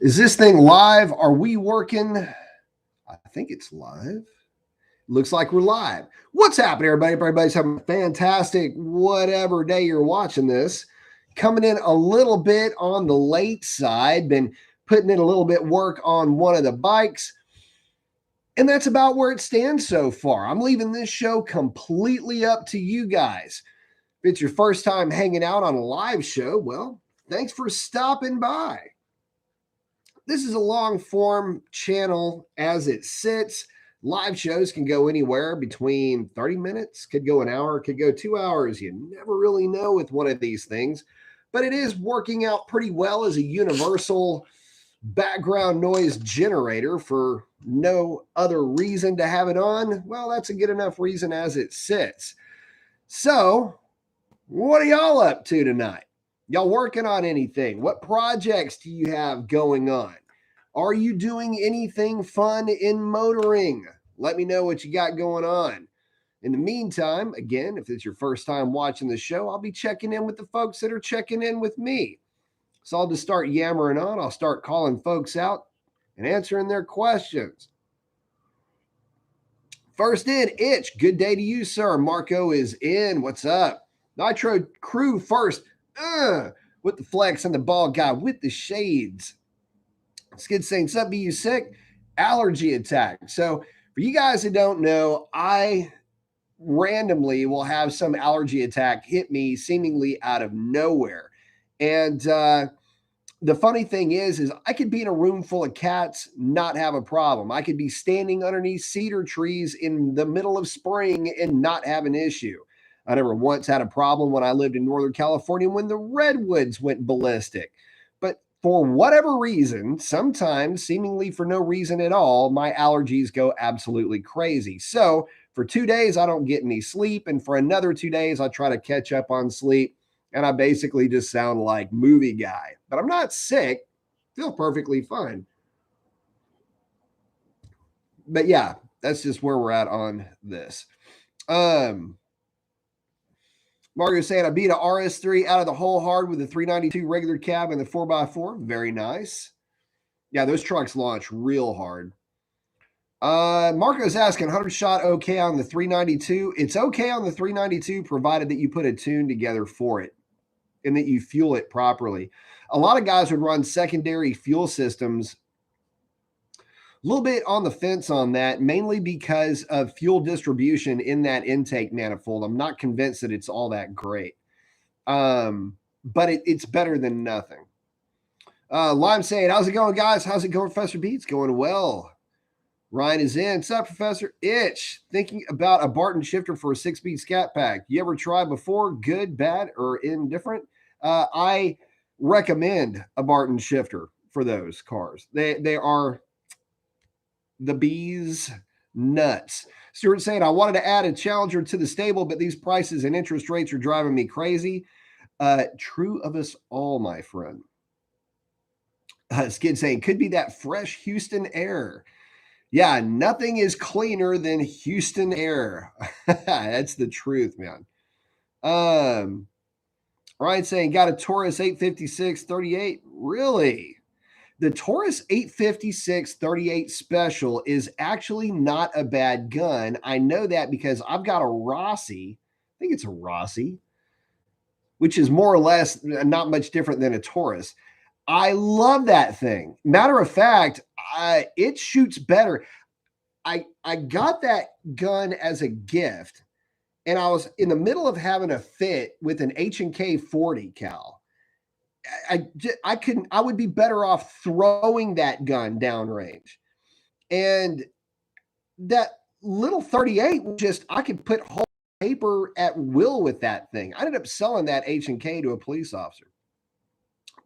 Is this thing live? Are we working? I think it's live. Looks like we're live. What's happening, everybody? Everybody's having a fantastic whatever day you're watching this. Coming in a little bit on the late side. Been putting in a little bit work on one of the bikes. And that's about where it stands so far. I'm leaving this show completely up to you guys. If it's your first time hanging out on a live show, well, thanks for stopping by. This is a long form channel as it sits. Live shows can go anywhere between 30 minutes, could go an hour, could go 2 hours. You never really know with one of these things, but it is working out pretty well as a universal background noise generator for no other reason to have it on. Well, that's a good enough reason as it sits. So, what are y'all up to tonight? Y'all working on anything? What projects do you have going on? Are you doing anything fun in motoring? Let me know what you got going on. In the meantime, again, if it's your first time watching the show, I'll be checking in with the folks that are checking in with me. So I'll just start yammering on. I'll start calling folks out and answering their questions. First in, Itch. Good day to you, sir. Marco is in. What's up? Nitro Crew first. With the flex and the ball guy with the shades. Skid saying, "Sup, be you sick?" Allergy attack. So for you guys who don't know, I randomly will have some allergy attack hit me seemingly out of nowhere. And the funny thing is I could be in a room full of cats, not have a problem. I could be standing underneath cedar trees in the middle of spring and not have an issue. I never once had a problem when I lived in Northern California when the redwoods went ballistic. But for whatever reason, sometimes seemingly for no reason at all, my allergies go absolutely crazy. So for 2 days, I don't get any sleep. And for another 2 days, I try to catch up on sleep. And I basically just sound like movie guy. But I'm not sick. Feel perfectly fine. But yeah, that's just where we're at on this. Mario saying, I beat a RS3 out of the hole hard with the 392 regular cab and the 4x4. Very nice. Yeah, those trucks launch real hard. Marco's asking, 100 shot okay on the 392? It's okay on the 392 provided that you put a tune together for it and that you fuel it properly. A lot of guys would run secondary fuel systems. A little bit on the fence on that, mainly because of fuel distribution in that intake manifold. I'm not convinced that it's all that great. But it's better than nothing. Lime saying, how's it going, guys? How's it going, Professor B? It's going well. Ryan is in. What's up, Professor? Itch. Thinking about a Barton shifter for a 6-speed Scat Pack. You ever tried before? Good, bad, or indifferent? I recommend a Barton shifter for those cars. They are the bees nuts. Stuart saying, I wanted to add a Challenger to the stable, but these prices and interest rates are driving me crazy. True of us all, my friend. Skid saying, could be that fresh Houston air. Yeah, nothing is cleaner than Houston air. That's the truth, man. Ryan saying, got a Taurus 856 38. Really? The Taurus 856 38 Special is actually not a bad gun. I know that because I've got a Rossi. I think it's a Rossi, which is more or less not much different than a Taurus. I love that thing. Matter of fact, it shoots better. I got that gun as a gift, and I was in the middle of having a fit with an H&K 40 cal. I would be better off throwing that gun downrange. And that little 38 I could put whole paper at will with that thing. I ended up selling that H&K to a police officer.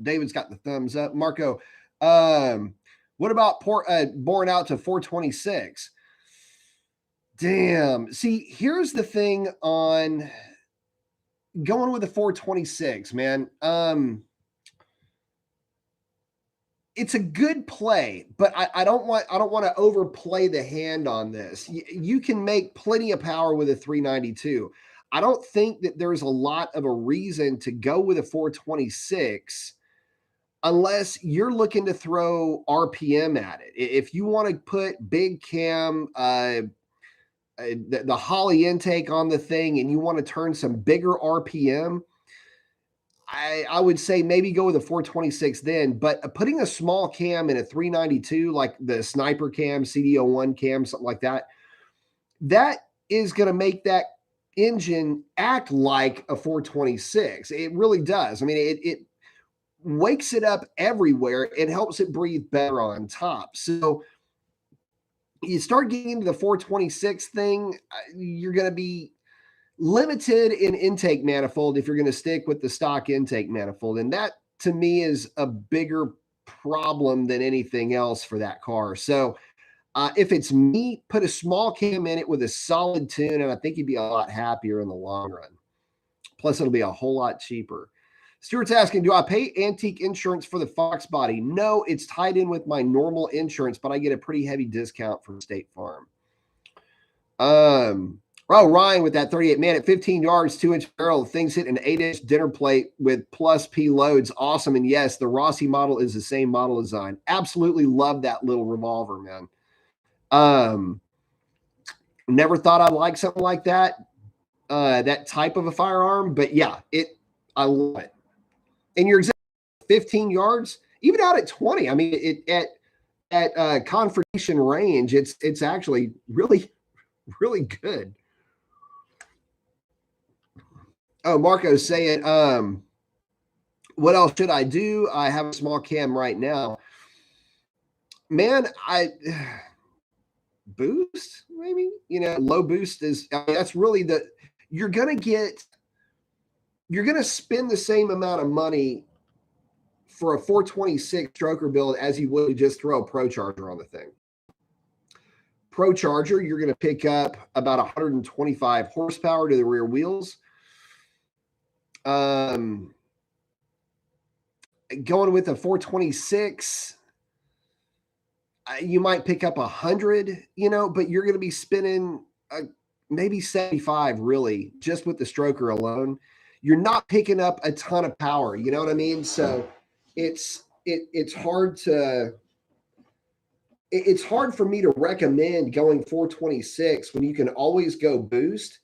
David's got the thumbs up. Marco, what about born out to 426? Damn. See, here's the thing on going with the 426, man. It's a good play, but I don't want to overplay the hand on this. You can make plenty of power with a 392. I don't think that there's a lot of a reason to go with a 426 unless you're looking to throw RPM at it. If you want to put big cam, the Holley intake on the thing, and you want to turn some bigger RPM, I would say maybe go with a 426 then. But putting a small cam in a 392, like the Sniper cam, CD01 cam, something like that, that is going to make that engine act like a 426. It really does. I mean, it wakes it up everywhere. It helps it breathe better on top. So you start getting into the 426 thing, you're going to be limited in intake manifold if you're going to stick with the stock intake manifold. And that to me is a bigger problem than anything else for that car. So if it's me, put a small cam in it with a solid tune, and I think you'd be a lot happier in the long run. Plus, it'll be a whole lot cheaper. Stuart's asking, do I pay antique insurance for the Fox body? No, it's tied in with my normal insurance, but I get a pretty heavy discount from State Farm. Ryan with that 38, man, at 15 yards, 2-inch barrel, things hit an 8-inch dinner plate with plus P loads. Awesome. And yes, the Rossi model is the same model design. Absolutely love that little revolver, man. Never thought I'd like something like that, that type of a firearm, but yeah, I love it. And you're exactly 15 yards, even out at 20. I mean, at confrontation range, it's actually really, really good. Oh, Marco's saying, what else should I do? I have a small cam right now. Man, boost, maybe, low boost that's really you're going to spend the same amount of money for a 426 stroker build as you would just throw a Pro Charger on the thing. Pro Charger, you're going to pick up about 125 horsepower to the rear wheels. Going with a 426, you might pick up 100, but you're going to be spending maybe 75 really just with the stroker alone. You're not picking up a ton of power, you know what I mean? So it's hard for me to recommend going 426 when you can always go boost.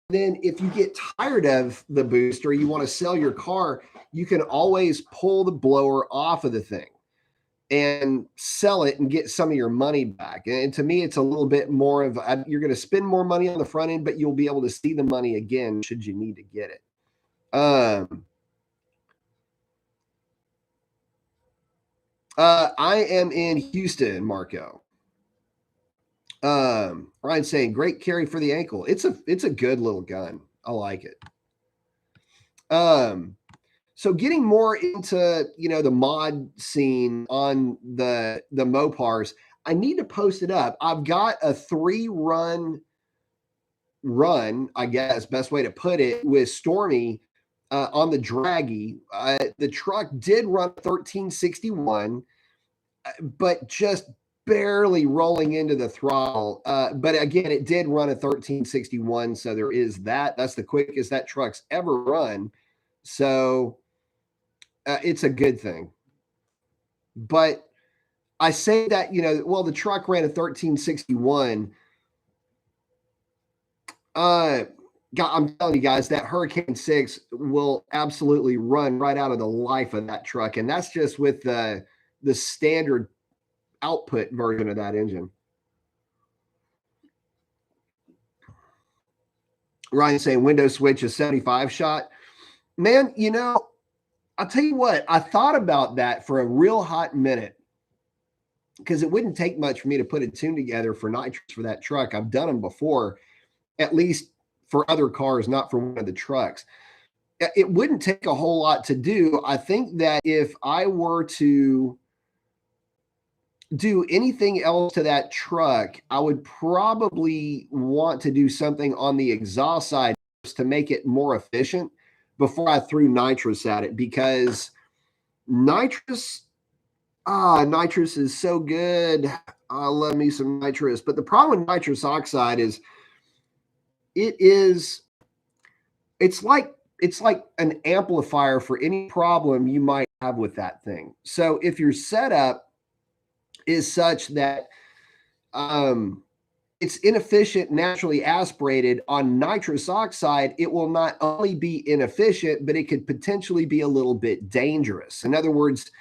Then if you get tired of the boost or you want to sell your car, you can always pull the blower off of the thing and sell it and get some of your money back. And to me, it's a little bit more of you're going to spend more money on the front end, but you'll be able to see the money again should you need to get it. I am in Houston, Marco. Ryan's saying great carry for the ankle. It's a good little gun. I like it. So getting more into, the mod scene on the Mopars, I need to post it up. I've got a 3-run, I guess, best way to put it, with Stormy on the Draggy. The truck did run 1361, but just barely rolling into the throttle. But again, it did run a 1361, so there is that. That's the quickest that truck's ever run. So it's a good thing. But I say that, the truck ran a 1361. God, I'm telling you guys, that Hurricane 6 will absolutely run right out of the life of that truck. And that's just with the standard output version of that engine. Ryan saying window switch is 75 shot. Man, I'll tell you what, I thought about that for a real hot minute because it wouldn't take much for me to put a tune together for nitrous for that truck. I've done them before, at least for other cars, not for one of the trucks. It wouldn't take a whole lot to do. I think that if I were to do anything else to that truck, I would probably want to do something on the exhaust side to make it more efficient before I threw nitrous at it, because nitrous is so good. I love me some nitrous. But the problem with nitrous oxide is it's like an amplifier for any problem you might have with that thing. So if your setup is such that it's inefficient, naturally aspirated on nitrous oxide, it will not only be inefficient, but it could potentially be a little bit dangerous. In other words,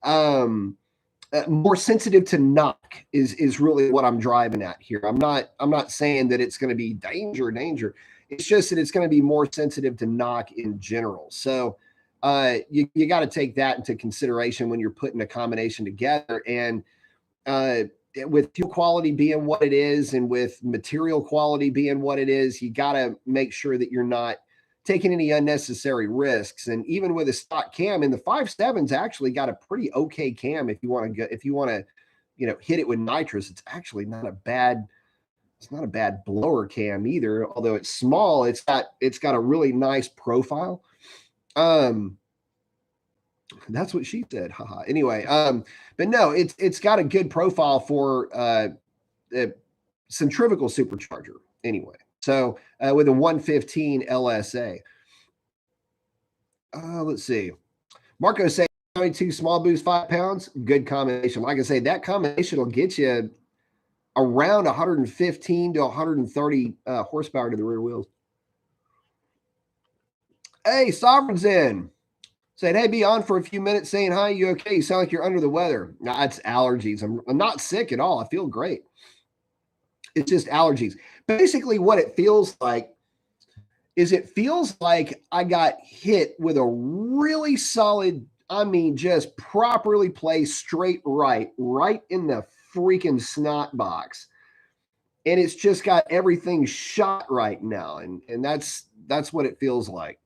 more sensitive to knock is really what I'm driving at here. I'm not saying that it's going to be danger. It's just that it's going to be more sensitive to knock in general. So you got to take that into consideration when you're putting a combination together. And with fuel quality being what it is, and with material quality being what it is, you got to make sure that you're not taking any unnecessary risks. And even with a stock cam, and the 5.7's actually got a pretty okay cam if you want to go, if you want to, hit it with nitrous, it's actually not a bad blower cam either. Although it's small, it's got a really nice profile. That's what she said. Haha. Anyway, but no, it's got a good profile for centrifugal supercharger anyway. So with a 115 LSA. Let's see. Marco saying 22 small boost, 5 pounds. Good combination. Like I say, that combination will get you around 115 to 130 horsepower to the rear wheels. Hey, Sovereign's in. Said, hey, be on for a few minutes saying hi. You okay? You sound like you're under the weather. Nah, it's allergies. I'm not sick at all. I feel great. It's just allergies. Basically, what it feels like is it feels like I got hit with a really solid, I mean, just properly placed straight right in the freaking snot box. And it's just got everything shot right now. And that's what it feels like.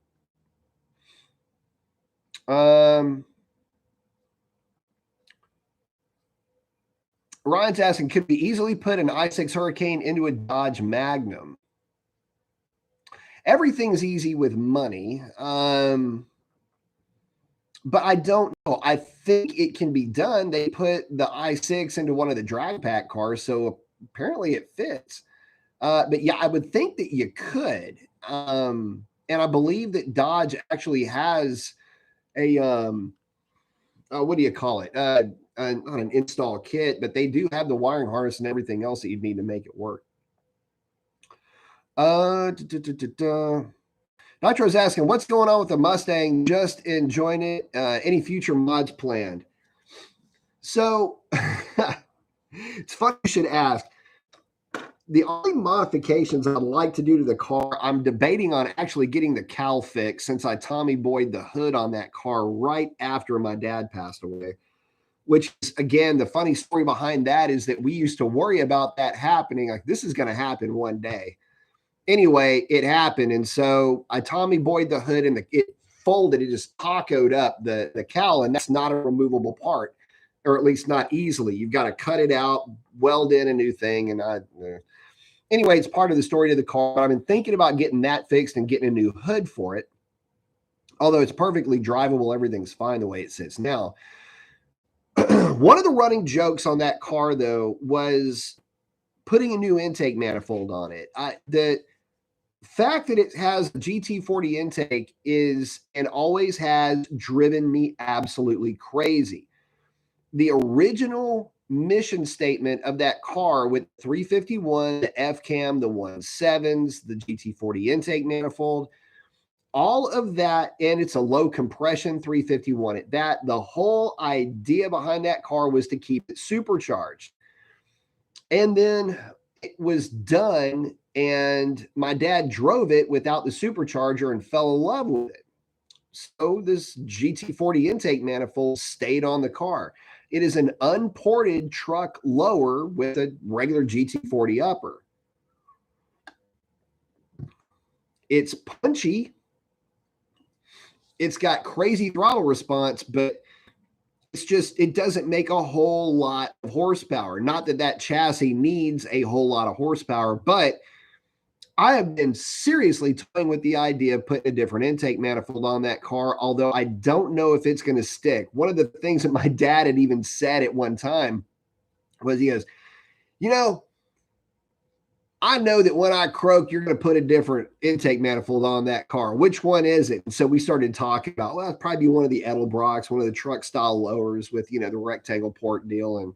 Ryan's asking, could we easily put an i6 Hurricane into a Dodge Magnum? Everything's easy with money. But I don't know. I think it can be done. They put the i6 into one of the drag pack cars, so apparently it fits. But yeah, I would think that you could. And I believe that Dodge actually has a what do you call it? Not an install kit, but they do have the wiring harness and everything else that you'd need to make it work. Nitro's asking, what's going on with the Mustang? Just enjoying it. Any future mods planned? So it's funny you should ask. The only modifications I'd like to do to the car, I'm debating on actually getting the cowl fixed, since I Tommy Boyed the hood on that car right after my dad passed away. Which is, again, the funny story behind that is that we used to worry about that happening. Like, this is going to happen one day. Anyway, it happened. And so I Tommy Boyed the hood, and it folded. It just tacoed up the cowl, and that's not a removable part, or at least not easily. You've got to cut it out, weld in a new thing. And anyway, it's part of the story to the car. But I've been thinking about getting that fixed and getting a new hood for it. Although it's perfectly drivable, everything's fine the way it sits now. One of the running jokes on that car, though, was putting a new intake manifold on it. The fact that it has a GT40 intake is, and always has, driven me absolutely crazy. The original mission statement of that car with 351, the F-cam, the 1.7s, the GT40 intake manifold, all of that, and it's a low compression 351 at that. The whole idea behind that car was to keep it supercharged. And then it was done, and my dad drove it without the supercharger and fell in love with it. So this GT40 intake manifold stayed on the car. It is an unported truck lower with a regular GT40 upper. It's punchy. It's got crazy throttle response, but it's just, it doesn't make a whole lot of horsepower. Not that that chassis needs a whole lot of horsepower, but I have been seriously toying with the idea of putting a different intake manifold on that car, although I don't know if it's going to stick. One of the things that my dad had even said at one time was, he goes, I know that when I croak, you're going to put a different intake manifold on that car. Which one is it? And so we started talking about, well, it'd probably be one of the Edelbrocks, one of the truck style lowers with, the rectangle port deal. And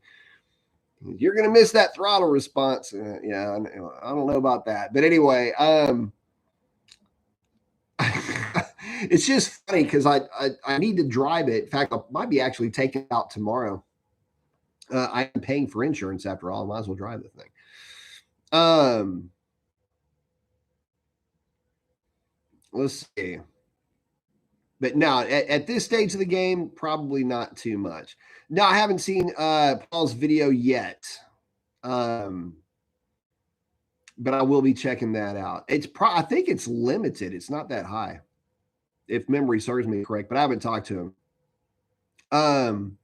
you're going to miss that throttle response. Yeah, I don't know about that. But anyway, it's just funny because I need to drive it. In fact, I might be actually taking it out tomorrow. I'm paying for insurance after all. I might as well drive the thing. Let's see. But no, at this stage of the game, probably not too much. No, I haven't seen Paul's video yet. But I will be checking that out. I think it's limited. It's not that high, if memory serves me correct, but I haven't talked to him.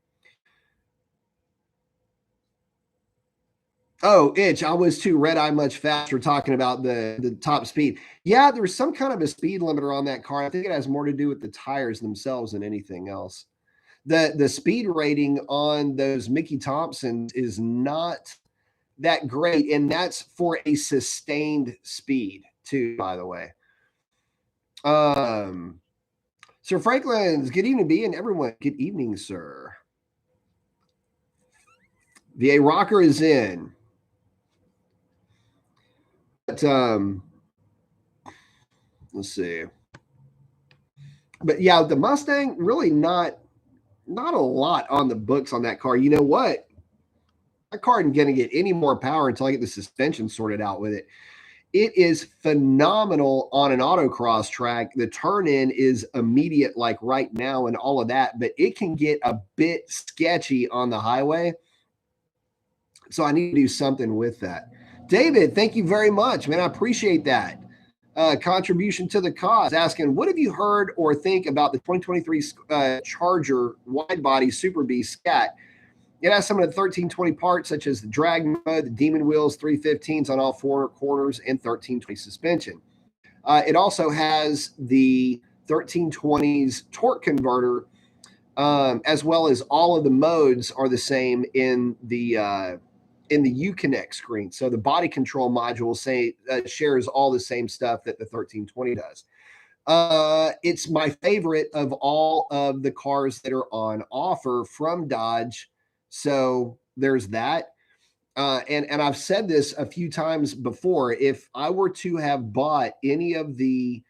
Oh, Itch, I was too red eye much faster talking about the top speed. Yeah, there's some kind of a speed limiter on that car. I think it has more to do with the tires themselves than anything else. The speed rating on those Mickey Thompsons is not that great, and that's for a sustained speed too, by the way. Sir Franklin's, good evening, B, and everyone. Good evening, sir. VA Rocker is in. But let's see. But yeah, the Mustang, really not a lot on the books on that car. You know what? That car isn't going to get any more power until I get the suspension sorted out with it. It is phenomenal on an autocross track. The turn in is immediate, like right now, and all of that, but it can get a bit sketchy on the highway. So I need to do something with that. David, thank you very much, man. I appreciate that contribution to the cause. Asking, what have you heard or think about the 2023 Charger wide body Super B Scat? It has some of the 1320 parts, such as the drag mode, the Demon wheels, 315s on all four corners, and 1320 suspension. It also has the 1320s torque converter, as well as all of the modes are the same in the Uconnect screen. So the body control module shares all the same stuff that the 1320 does. It's my favorite of all of the cars that are on offer from Dodge. So there's that. And I've said this a few times before. If I were to have bought any of the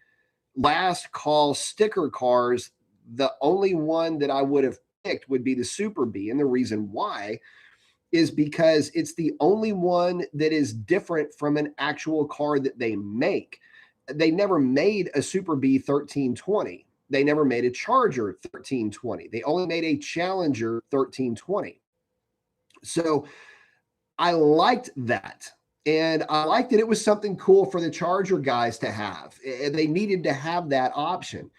last call sticker cars, the only one that I would have picked would be the Super B. And the reason why is because it's the only one that is different from an actual car that they make. They never made a Super B 1320. They never made a Charger 1320. They only made a Challenger 1320. So I liked that. And I liked that it was something cool for the Charger guys to have. They needed to have that option.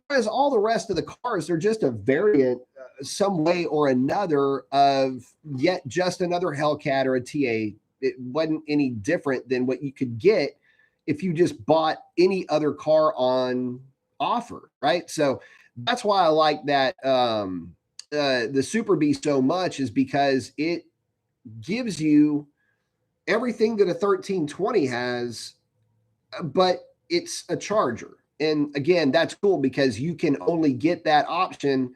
Whereas all the rest of the cars, they're just a variant some way or another of yet just another Hellcat or a TA. It wasn't any different than what you could get if you just bought any other car on offer, right? So that's why I like that the Super B so much, is because it gives you everything that a 1320 has, but it's a Charger. And again, that's cool because you can only get that option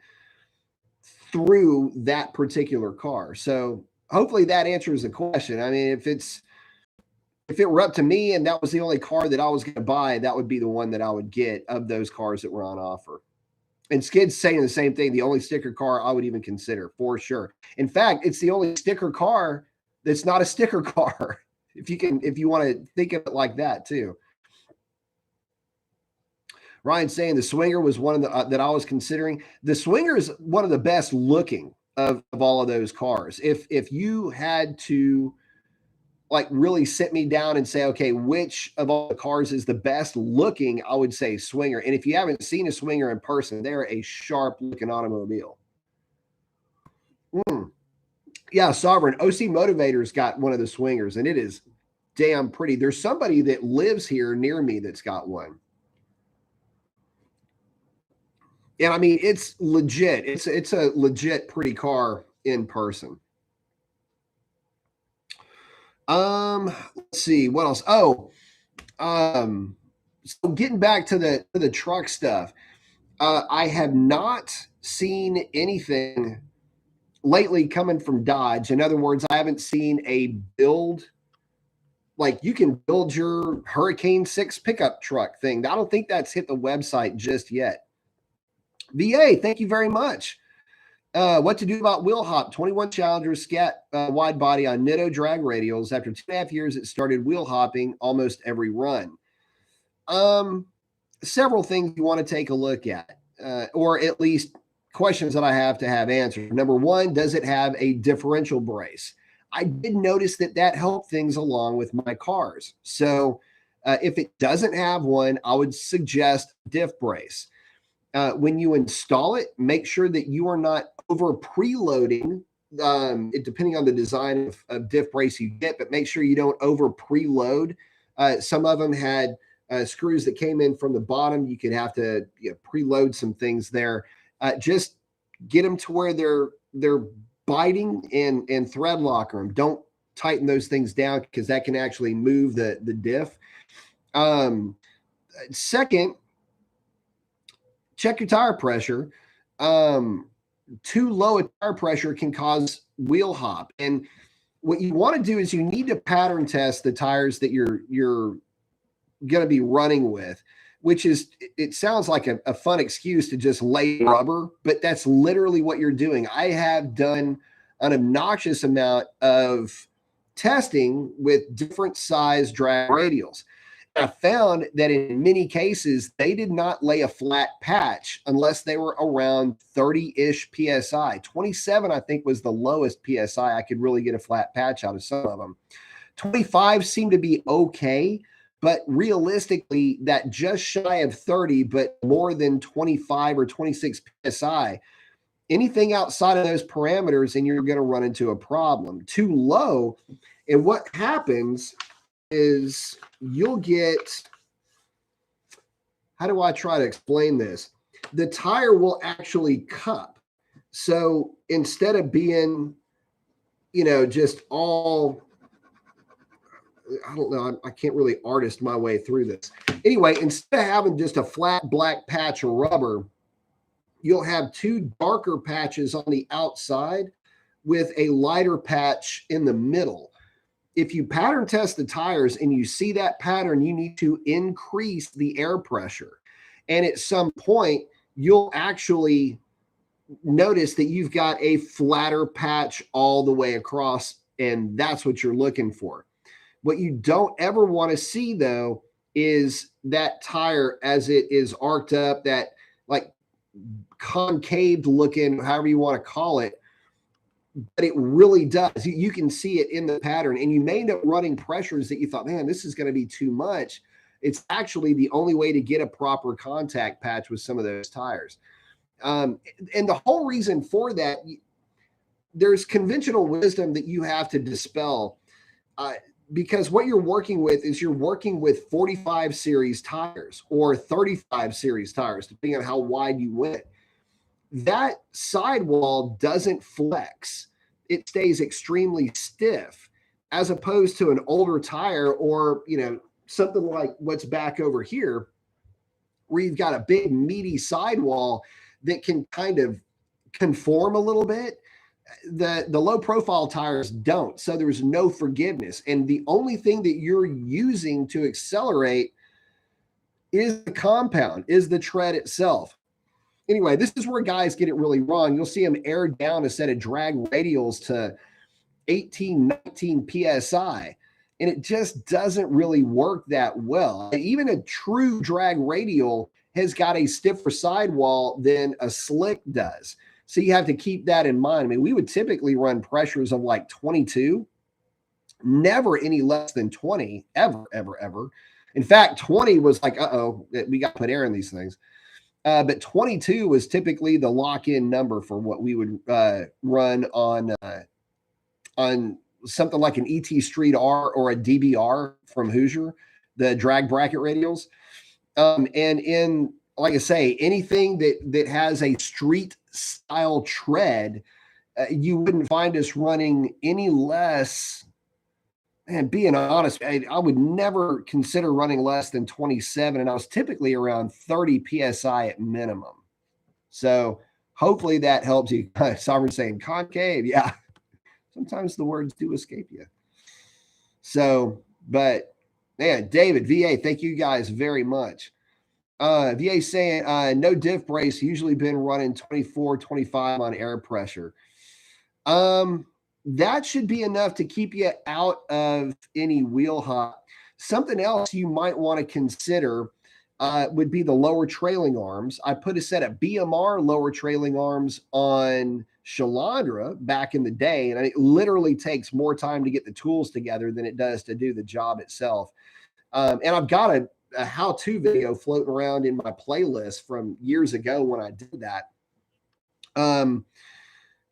through that particular car. So hopefully that answers the question. I mean, if it were up to me and that was the only car that I was going to buy, that would be the one that I would get of those cars that were on offer. And Skid's saying the same thing. The only sticker car I would even consider, for sure. In fact, it's the only sticker car that's not a sticker car. If you want to think of it like that too. Ryan saying the Swinger was one of the that I was considering. The Swinger is one of the best looking of all of those cars. If you had to like really sit me down and say, okay, which of all the cars is the best looking, I would say Swinger. And if you haven't seen a Swinger in person, they're a sharp looking automobile. Yeah, Sovereign. OC Motivator's got one of the Swingers, and it is damn pretty. There's somebody that lives here near me that's got one. And I mean, it's legit. It's a legit pretty car in person. Let's see what else. Oh, so getting back to the truck stuff, I have not seen anything lately coming from Dodge. In other words, I haven't seen a build like you can build your Hurricane 6 pickup truck thing. I don't think that's hit the website just yet. VA, thank you very much. What to do about wheel hop? 21 Challenger scat wide body on Nitto drag radials. After 2.5 years, it started wheel hopping almost every run. Several things you want to take a look at, or at least questions that I have to have answered. Number one, does it have a differential brace? I did notice that helped things along with my cars. So if it doesn't have one, I would suggest diff brace. When you install it, make sure that you are not over preloading. Depending on the design of diff brace you get, but make sure you don't over preload. Some of them had screws that came in from the bottom. You could have to preload some things there. Just get them to where they're biting and thread locker them. Don't tighten those things down because that can actually move the diff. Second, check your tire pressure. Too low a tire pressure can cause wheel hop. And what you want to do is you need to pattern test the tires that you're going to be running with, which is, it sounds like a fun excuse to just lay rubber, but that's literally what you're doing. I have done an obnoxious amount of testing with different size drag radials. I found that in many cases, they did not lay a flat patch unless they were around 30-ish PSI. 27, I think, was the lowest PSI I could really get a flat patch out of some of them. 25 seemed to be okay, but realistically, that just shy of 30, but more than 25 or 26 PSI, anything outside of those parameters, and you're going to run into a problem. Too low, and what happens is you'll get, how do I try to explain this? The tire will actually cup. So instead of being, just all, I don't know, I can't really artist my way through this. Anyway, instead of having just a flat black patch of rubber, you'll have two darker patches on the outside with a lighter patch in the middle. If you pattern test the tires and you see that pattern, you need to increase the air pressure. And at some point, you'll actually notice that you've got a flatter patch all the way across, and that's what you're looking for. What you don't ever want to see, though, is that tire as it is arced up, that like concave looking, however you want to call it, but it really does. You can see it in the pattern, and you may end up running pressures that you thought, man, this is going to be too much. It's actually the only way to get a proper contact patch with some of those tires. And the whole reason for that, there's conventional wisdom that you have to dispel, because what you're working with is you're working with 45 series tires or 35 series tires, depending on how wide you went. That sidewall doesn't flex. It stays extremely stiff, as opposed to an older tire or, something like what's back over here, where you've got a big meaty sidewall that can kind of conform a little bit. The low profile tires don't. So there's no forgiveness. And the only thing that you're using to accelerate is the compound, is the tread itself. Anyway, this is where guys get it really wrong. You'll see them air down a set of drag radials to 18, 19 PSI, and it just doesn't really work that well. And even a true drag radial has got a stiffer sidewall than a slick does. So you have to keep that in mind. I mean, we would typically run pressures of like 22, never any less than 20, ever, ever, ever. In fact, 20 was like, we got to put air in these things. But 22 was typically the lock-in number for what we would run on something like an ET Street R or a DBR from Hoosier, the drag bracket radials. And in, like I say, anything that has a street style tread, you wouldn't find us running any less And being honest, I would never consider running less than 27, and I was typically around 30 psi at minimum. So hopefully that helps you. Sovereign saying concave, yeah. Sometimes the words do escape you. So, but man, David, VA, thank you guys very much. VA saying no diff brace, usually been running 24, 25 on air pressure. That should be enough to keep you out of any wheel hop. Something else you might want to consider would be the lower trailing arms. I put a set of BMR lower trailing arms on Shalandra back in the day, and it literally takes more time to get the tools together than it does to do the job itself. And I've got a how-to video floating around in my playlist from years ago when I did that.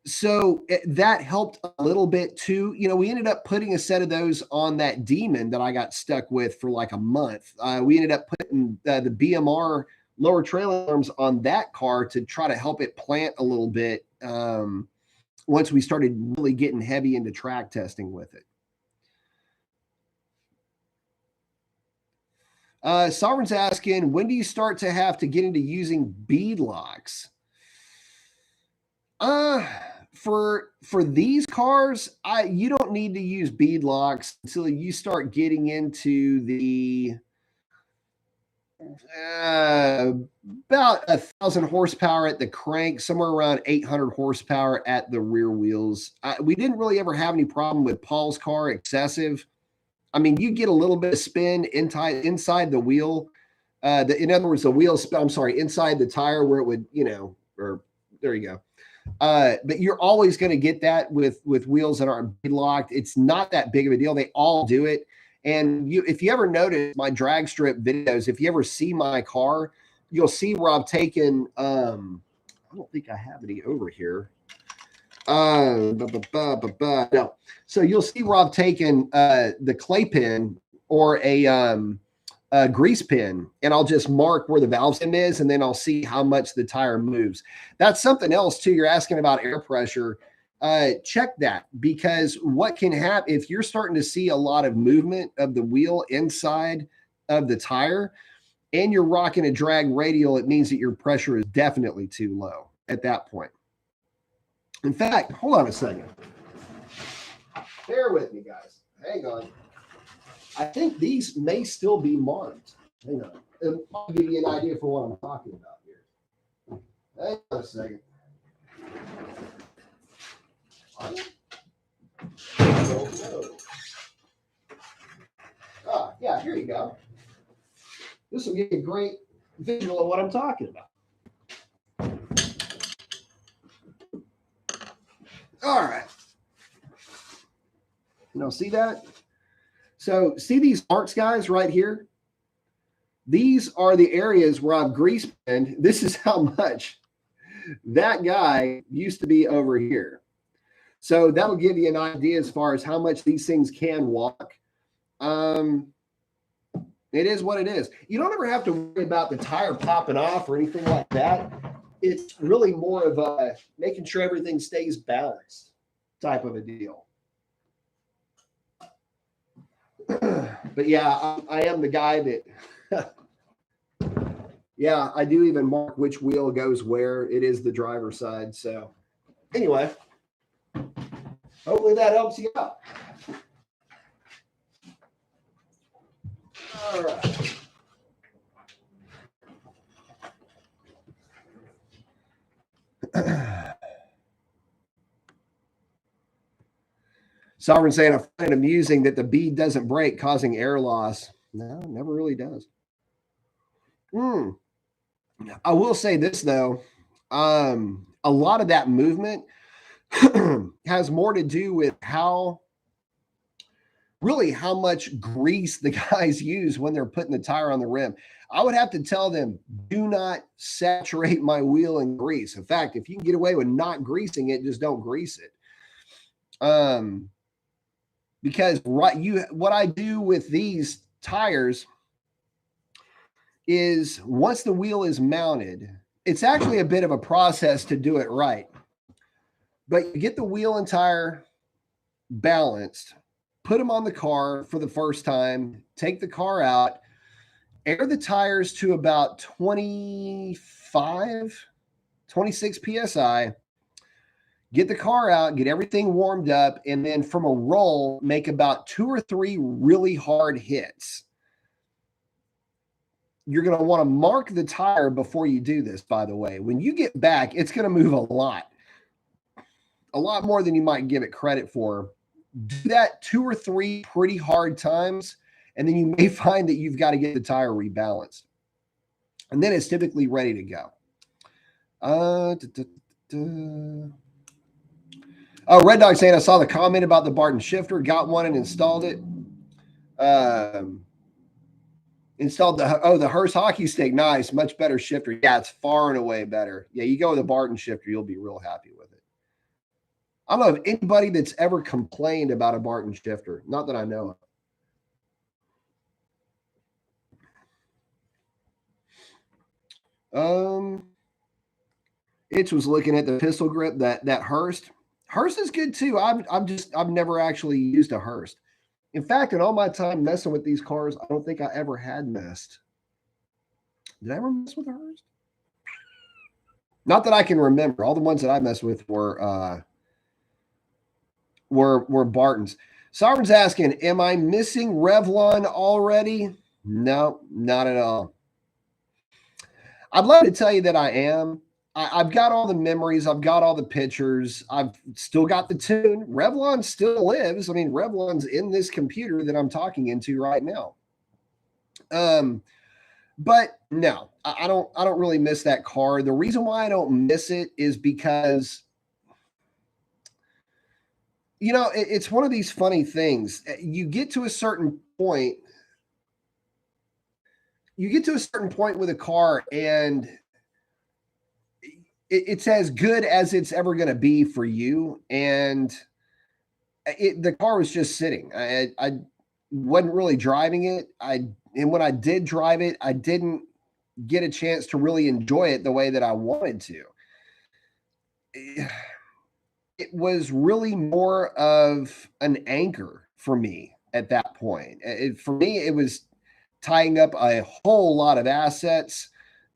So that helped a little bit too. You know, we ended up putting a set of those on that Demon that I got stuck with for like a month. We ended up putting the BMR lower trailing arms on that car to try to help it plant a little bit once we started really getting heavy into track testing with it. Sovereign's asking, when do you start to have to get into using bead locks? For these cars, you don't need to use bead locks until you start getting into the about 1,000 horsepower at the crank, somewhere around 800 horsepower at the rear wheels. We didn't really ever have any problem with Paul's car excessive. I mean, you get a little bit of spin inside the wheel. In other words, the wheel, inside the tire where it would, or there you go. But you're always going to get that with wheels that aren't bead locked. It's not that big of a deal. They all do it. And if you ever notice my drag strip videos, if you ever see my car, you'll see where I've taken, I don't think I have any over here. No. So you'll see where I've taken the clay pin or a grease pin, and I'll just mark where the valve stem is, and then I'll see how much the tire moves. That's something else too. You're asking about air pressure. Check that, because what can happen if you're starting to see a lot of movement of the wheel inside of the tire and you're rocking a drag radial, it means that your pressure is definitely too low at that point. In fact, hold on a second. Bear with me, guys. Hang on. I think these may still be marked. Hang on. I'll give you an idea for what I'm talking about here. Hang on a second. Yeah, here you go. This will give you a great visual of what I'm talking about. All right. See that? So see these marks, guys, right here? These are the areas where I've grease pinned. This is how much that guy used to be over here. So that'll give you an idea as far as how much these things can walk. It is what it is. You don't ever have to worry about the tire popping off or anything like that. It's really more of a making sure everything stays balanced type of a deal. But yeah, I am the guy that, yeah, I do even mark which wheel goes where. It is the driver's side. So anyway, hopefully that helps you out. All right. Sovereign saying, I find it amusing that the bead doesn't break, causing air loss. No, it never really does. I will say this, though. A lot of that movement has more to do with how much grease the guys use when they're putting the tire on the rim. I would have to tell them, do not saturate my wheel in grease. In fact, if you can get away with not greasing it, just don't grease it. Because what I do with these tires is once the wheel is mounted, it's actually a bit of a process to do it right. But you get the wheel and tire balanced, put them on the car for the first time, take the car out, air the tires to about 25, 26 PSI, get the car out, get everything warmed up, and then from a roll, make about 2 or 3 really hard hits. You're going to want to mark the tire before you do this, by the way. When you get back, it's going to move a lot more than you might give it credit for. Do that 2 or 3 pretty hard times, and then you may find that you've got to get the tire rebalanced. And then it's typically ready to go. Oh, Red Dog saying, I saw the comment about the Barton shifter, got one and installed it. Installed the Hurst hockey stick. Nice, much better shifter. Yeah, it's far and away better. Yeah, you go with a Barton shifter, you'll be real happy with it. I don't know of anybody that's ever complained about a Barton shifter. Not that I know of. Itch was looking at the pistol grip, that Hurst. Hurst is good too. I've never actually used a Hurst. In fact, in all my time messing with these cars, I don't think I ever had messed. Did I ever mess with a Hurst? Not that I can remember. All the ones that I messed with were Bartons. Sovereign's asking, am I missing Revlon already? No, not at all. I'd love to tell you that I am. I've got all the memories. I've got all the pictures. I've still got the tune. Revlon still lives. I mean, Revlon's in this computer that I'm talking into right now. But no, I don't really miss that car. The reason why I don't miss it is because, you know, it's one of these funny things. You get to a certain point. You get to a certain point with a car, and it's as good as it's ever going to be for you. And the car was just sitting. I wasn't really driving it. And when I did drive it, I didn't get a chance to really enjoy it the way that I wanted to. It was really more of an anchor for me at that point. For me, it was tying up a whole lot of assets.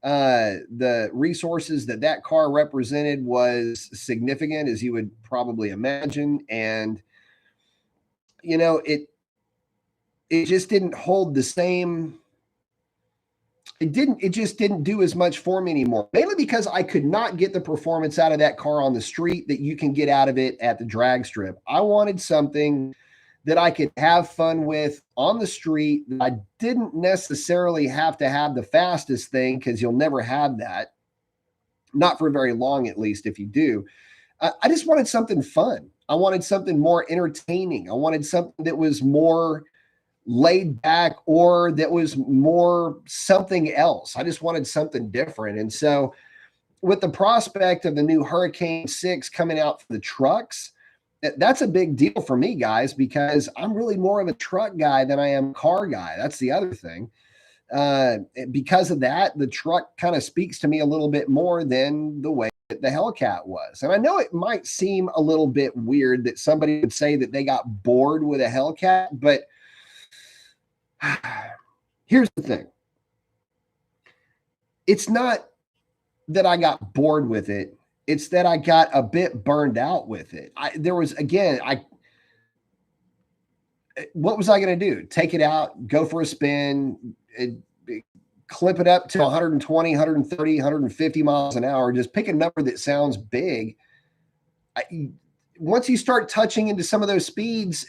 The resources that car represented was significant, as you would probably imagine. And, you know, it just didn't hold the same. It just didn't do as much for me anymore, mainly because I could not get the performance out of that car on the street that you can get out of it at the drag strip. I wanted something that I could have fun with on the street. I didn't necessarily have to have the fastest thing, because you'll never have that. Not for very long, at least, if you do. I just wanted something fun. I wanted something more entertaining. I wanted something that was more laid back, or that was more something else. I just wanted something different. And so with the prospect of the new Hurricane 6 coming out for the trucks, that's a big deal for me, guys, because I'm really more of a truck guy than I am a car guy. That's the other thing. Because of that, the truck kind of speaks to me a little bit more than the way that the Hellcat was. And I know it might seem a little bit weird that somebody would say that they got bored with a Hellcat, but here's the thing. It's not that I got bored with it. It's that I got a bit burned out with it. What was I going to do? Take it out, go for a spin, clip it up to 120, 130, 150 miles an hour. Just pick a number that sounds big. Once you start touching into some of those speeds,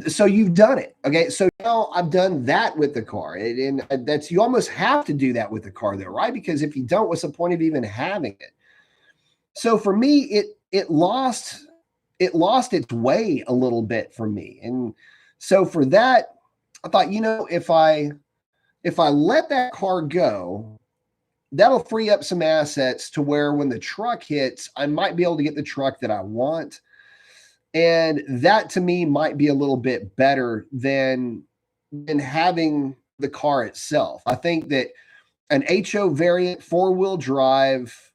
so you've done it. Okay. So now I've done that with the car. And that's, you almost have to do that with the car though, right? Because if you don't, what's the point of even having it? So for me, it lost its way a little bit for me. And so for that, I thought, you know, if I let that car go, that'll free up some assets to where when the truck hits, I might be able to get the truck that I want. And that to me might be a little bit better than having the car itself. I think that an HO variant 4-wheel drive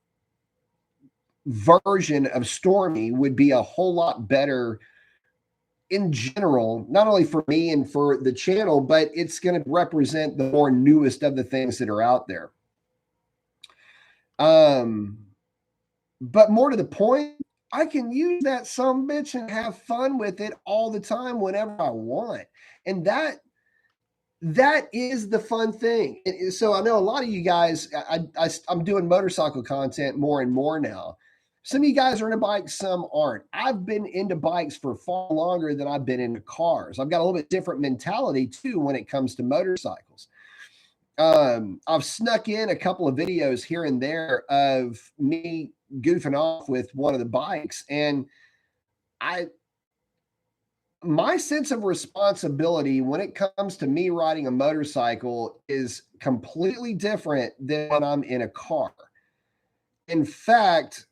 version of Stormy would be a whole lot better in general, not only for me and for the channel, but it's going to represent the more newest of the things that are out there. But more to the point, I can use that some bitch and have fun with it all the time whenever I want. And that is the fun thing. And so I know a lot of you guys, I'm doing motorcycle content more and more now. Some of you guys are into bikes, some aren't. I've been into bikes for far longer than I've been into cars. I've got a little bit different mentality too when it comes to motorcycles. I've snuck in a couple of videos here and there of me goofing off with one of the bikes, and my sense of responsibility when it comes to me riding a motorcycle is completely different than when I'm in a car. In fact,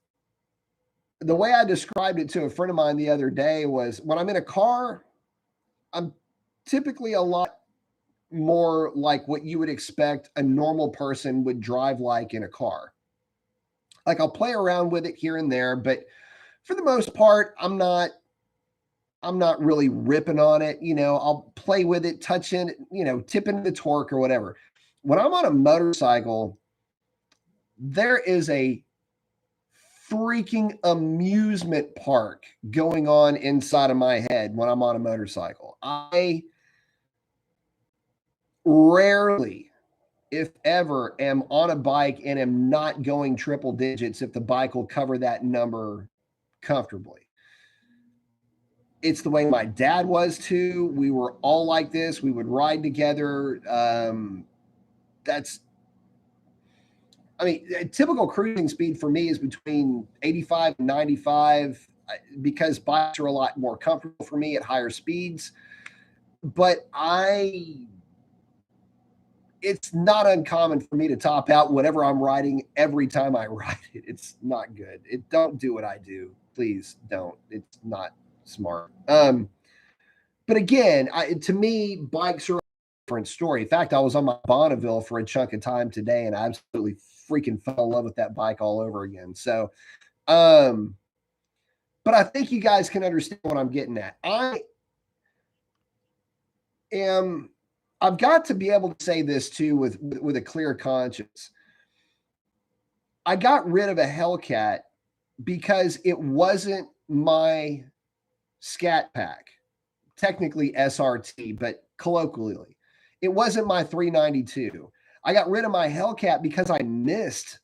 the way I described it to a friend of mine the other day was when I'm in a car, I'm typically a lot more like what you would expect a normal person would drive like in a car. Like I'll play around with it here and there, but for the most part, I'm not really ripping on it. I'll play with it, touching, tipping the torque or whatever. When I'm on a motorcycle, there is a freaking amusement park going on inside of my head when I'm on a motorcycle. I rarely, if ever, am on a bike and am not going triple digits if the bike will cover that number comfortably. It's the way my dad was too. We were all like this. We would ride together. A typical cruising speed for me is between 85 and 95 because bikes are a lot more comfortable for me at higher speeds. But it's not uncommon for me to top out whatever I'm riding every time I ride it. It's not good. Don't do what I do. Please don't. It's not smart. But again, to me, bikes are a different story. In fact, I was on my Bonneville for a chunk of time today, and I absolutely freaking fell in love with that bike all over again. So, but I think you guys can understand what I'm getting at. I've got to be able to say this too with a clear conscience. I got rid of a Hellcat because it wasn't my Scat Pack, technically SRT, but colloquially, it wasn't my 392. I got rid of my Hellcat because I missed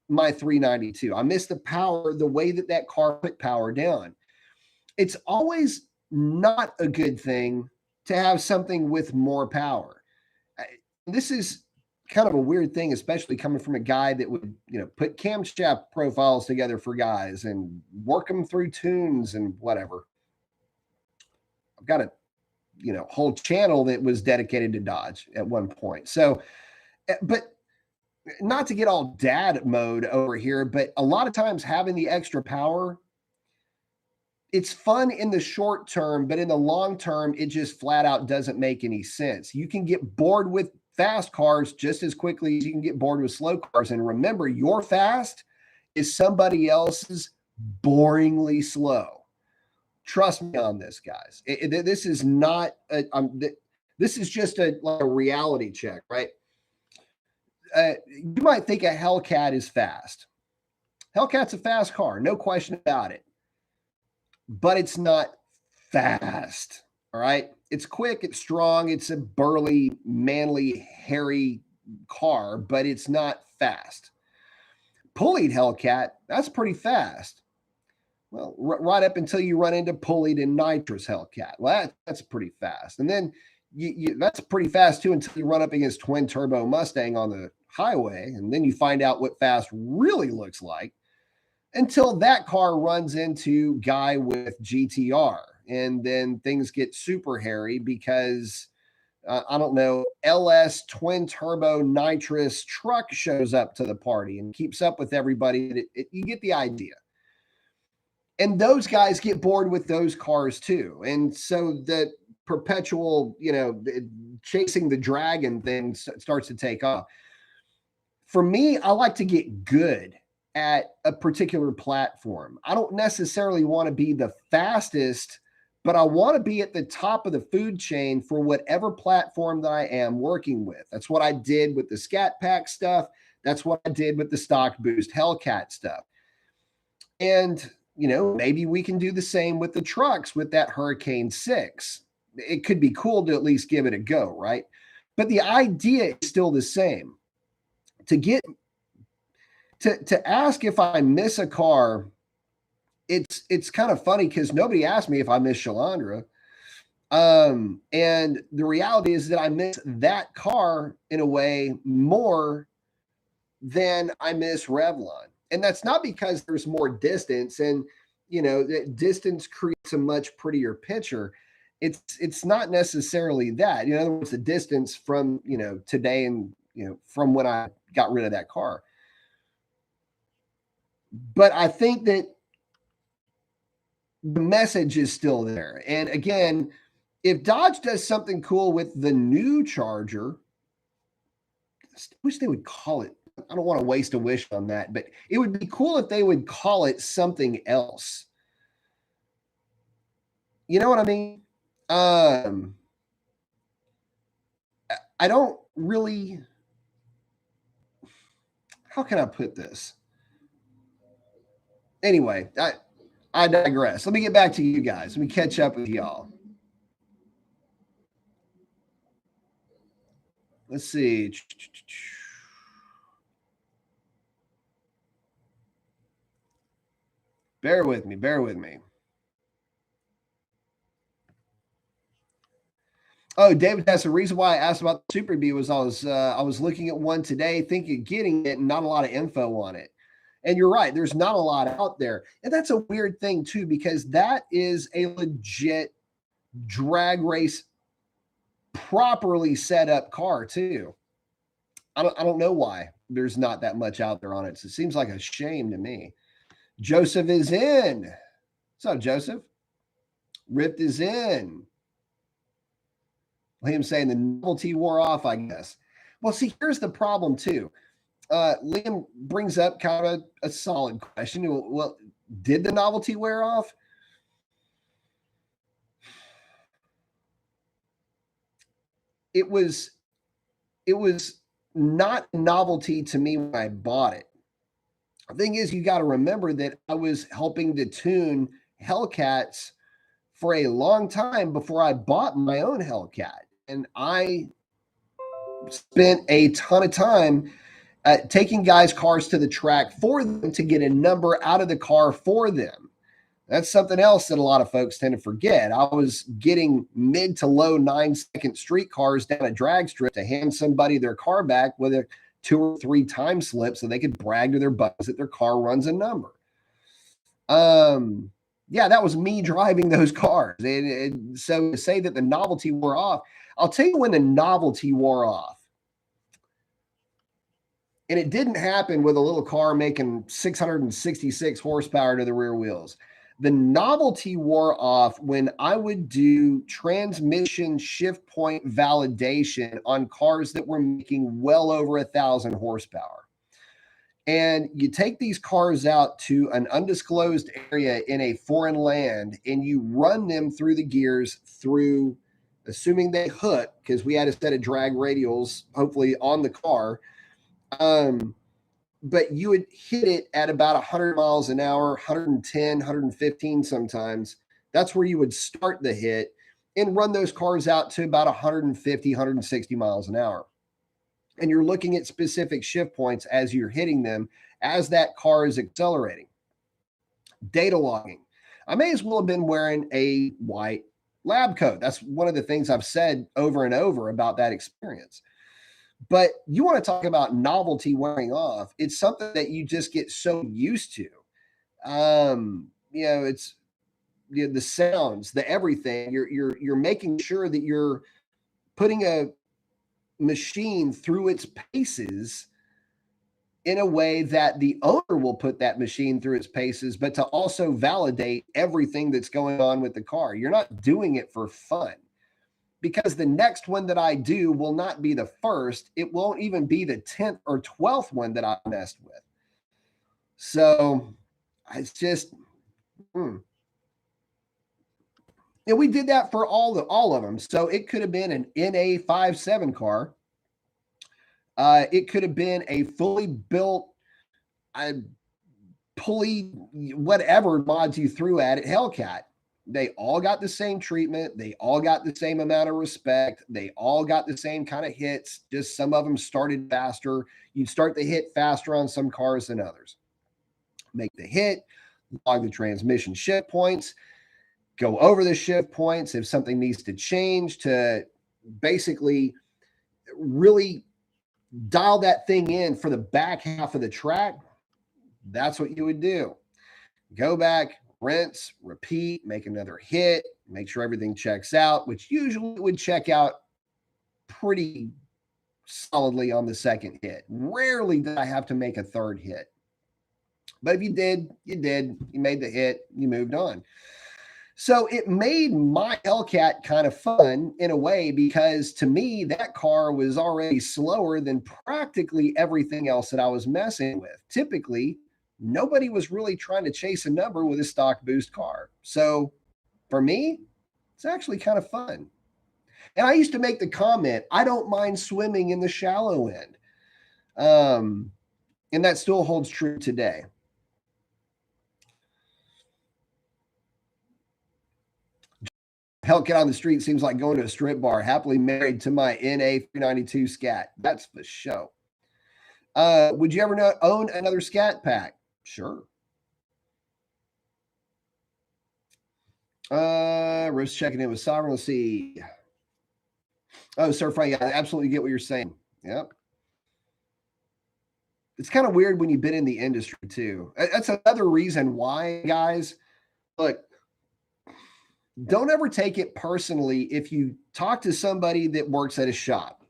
my 392. I missed the power, the way that car put power down. It's always not a good thing to have something with more power. This is kind of a weird thing, especially coming from a guy that would, put camshaft profiles together for guys and work them through tunes and whatever. I've got a, whole channel that was dedicated to Dodge at one point. So, but not to get all dad mode over here, but a lot of times having the extra power, it's fun in the short term, but in the long term, it just flat out doesn't make any sense. You can get bored with fast cars just as quickly as you can get bored with slow cars. And remember, your fast is somebody else's boringly slow. Trust me on this, guys. This is not this is just like a reality check, right? You might think a Hellcat is fast. Hellcat's a fast car, no question about it. But it's not fast. All right. It's quick, it's strong, it's a burly, manly, hairy car, but it's not fast. Pulleyed Hellcat, that's pretty fast. Well, right up until you run into pulleyed and nitrous Hellcat. Well, that's pretty fast. And then that's pretty fast too until you run up against twin turbo Mustang on the highway. And then you find out what fast really looks like until that car runs into guy with GTR. And then things get super hairy because, I don't know, LS twin turbo nitrous truck shows up to the party and keeps up with everybody. You get the idea. And those guys get bored with those cars too. And so the perpetual, chasing the dragon thing starts to take off. For me, I like to get good at a particular platform. I don't necessarily want to be the fastest, but I want to be at the top of the food chain for whatever platform that I am working with. That's what I did with the Scat Pack stuff. That's what I did with the Stock Boost Hellcat stuff. And, maybe we can do the same with the trucks with that Hurricane 6. It could be cool to at least give it a go, right? But the idea is still the same. To ask if I miss a car, it's kind of funny because nobody asked me if I miss Shalandra. And the reality is that I miss that car in a way more than I miss Revlon. And that's not because there's more distance and that distance creates a much prettier picture. It's not necessarily that. In other words, the distance from today and from when I got rid of that car. But I think that the message is still there. And again, if Dodge does something cool with the new Charger, I wish they would call it. I don't want to waste a wish on that, but it would be cool if they would call it something else. You know what I mean? I don't really. How can I put this? Anyway, I digress. Let me get back to you guys. Let me catch up with y'all. Let's see. Bear with me. Bear with me. Oh, David, that's the reason why I asked about the Super Bee was I was looking at one today, thinking getting it, and not a lot of info on it. And you're right, there's not a lot out there, and that's a weird thing too because that is a legit drag race, properly set up car too. I don't know why there's not that much out there on it. So it seems like a shame to me. Joseph is in. What's up, Joseph? Rift is in. Liam saying the novelty wore off, I guess. Well, see, here's the problem too. Liam brings up kind of a solid question. Well, did the novelty wear off? It was not novelty to me when I bought it. The thing is, you got to remember that I was helping to tune Hellcats for a long time before I bought my own Hellcat. And I spent a ton of time taking guys' cars to the track for them to get a number out of the car for them. That's something else that a lot of folks tend to forget. I was getting mid to low 9-second street cars down a drag strip to hand somebody their car back with a 2 or 3 time slip so they could brag to their buddies that their car runs a number. Yeah, that was me driving those cars. And so to say that the novelty wore off, I'll tell you when the novelty wore off. And it didn't happen with a little car making 666 horsepower to the rear wheels. The novelty wore off when I would do transmission shift point validation on cars that were making well over 1,000 horsepower. And you take these cars out to an undisclosed area in a foreign land and you run them through the gears through, assuming they hook, because we had a set of drag radials, hopefully on the car. But you would hit it at about 100 miles an hour, 110, 115 sometimes. That's where you would start the hit and run those cars out to about 150, 160 miles an hour. And you're looking at specific shift points as you're hitting them as that car is accelerating. Data logging. I may as well have been wearing a white lab coat. That's one of the things I've said over and over about that experience. But you want to talk about novelty wearing off. It's something that you just get so used to. It's the sounds, the everything. You're making sure that you're putting a machine through its paces in a way that the owner will put that machine through its paces, but to also validate everything that's going on with the car. You're not doing it for fun. Because the next one that I do will not be the first. It won't even be the 10th or 12th one that I messed with. So it's just, we did that for all of them. So it could have been an NA57 car. It could have been a fully built pulley, whatever mods you threw at it, Hellcat. They all got the same treatment. They all got the same amount of respect. They all got the same kind of hits. Just some of them started faster. You'd start the hit faster on some cars than others. Make the hit, log the transmission shift points, go over the shift points if something needs to change to basically really dial that thing in for the back half of the track. That's what you would do. Go back, rinse, repeat, make another hit, make sure everything checks out, which usually would check out pretty solidly on the second hit. Rarely did I have to make a third hit. But if you did, you did. You made the hit, you moved on. So it made my Hellcat kind of fun in a way, because to me, that car was already slower than practically everything else that I was messing with. Typically, nobody was really trying to chase a number with a stock boost car. So for me, it's actually kind of fun. And I used to make the comment, I don't mind swimming in the shallow end. And that still holds true today. Hellcat on the street seems like going to a strip bar. Happily married to my NA392 Scat. That's the show. Would you ever own another Scat pack? Sure. Rose checking in with Sovereign. Let's see. Oh, Sir Frank, I absolutely get what you're saying. Yep. It's kind of weird when you've been in the industry too. That's another reason why, guys, look, don't ever take it personally if you talk to somebody that works at a shop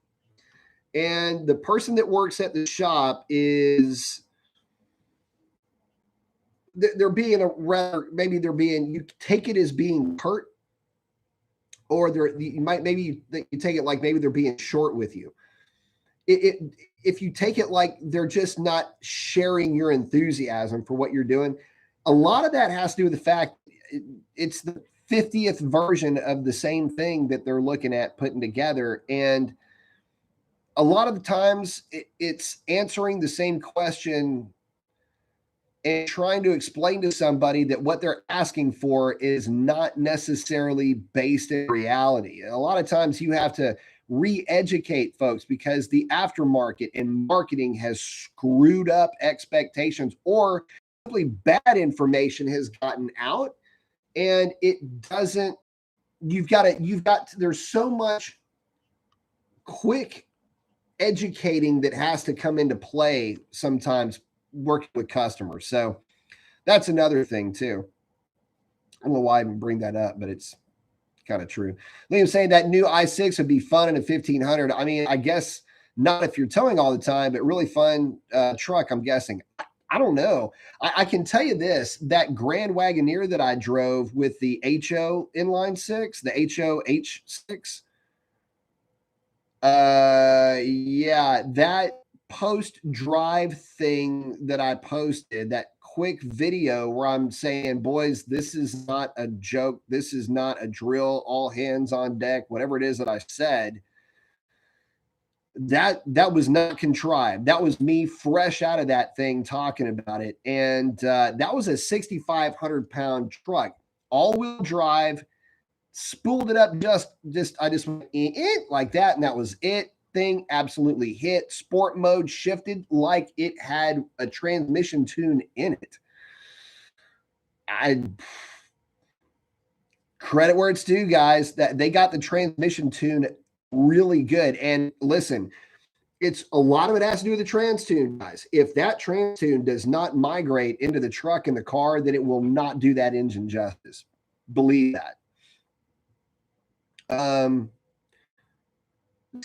and the person that works at the shop is they're being you take it as being hurt, or you take it like maybe they're being short with you. If you take it like they're just not sharing your enthusiasm for what you're doing, a lot of that has to do with the fact it's the 50th version of the same thing that they're looking at putting together. And a lot of the times it's answering the same question and trying to explain to somebody that what they're asking for is not necessarily based in reality. A lot of times you have to re-educate folks because the aftermarket and marketing has screwed up expectations, or simply bad information has gotten out and it doesn't, there's so much quick educating that has to come into play sometimes working with customers. So that's another thing too. I don't know why I even bring that up, but it's kind of true. Liam saying that new i6 would be fun in a 1500. I mean, I guess not if you're towing all the time, but really fun truck, I'm guessing. I don't know. I can tell you this, that Grand Wagoneer that I drove with the HO inline six, the HO H6. Yeah, that post drive thing that I posted, that quick video where I'm saying, boys, this is not a joke. This is not a drill, all hands on deck, whatever it is that I said. That was not contrived. That was me fresh out of that thing talking about it. And that was a 6,500-pound truck, all-wheel drive, spooled it up I just went like that, and that was it. Thing absolutely hit. Sport mode shifted like it had a transmission tune in it. I credit where it's due, guys, that they got the transmission tune really good. And listen, it's a lot of it has to do with the trans tune, guys. If that trans tune does not migrate into the truck and the car, then it will not do that engine justice. Believe that.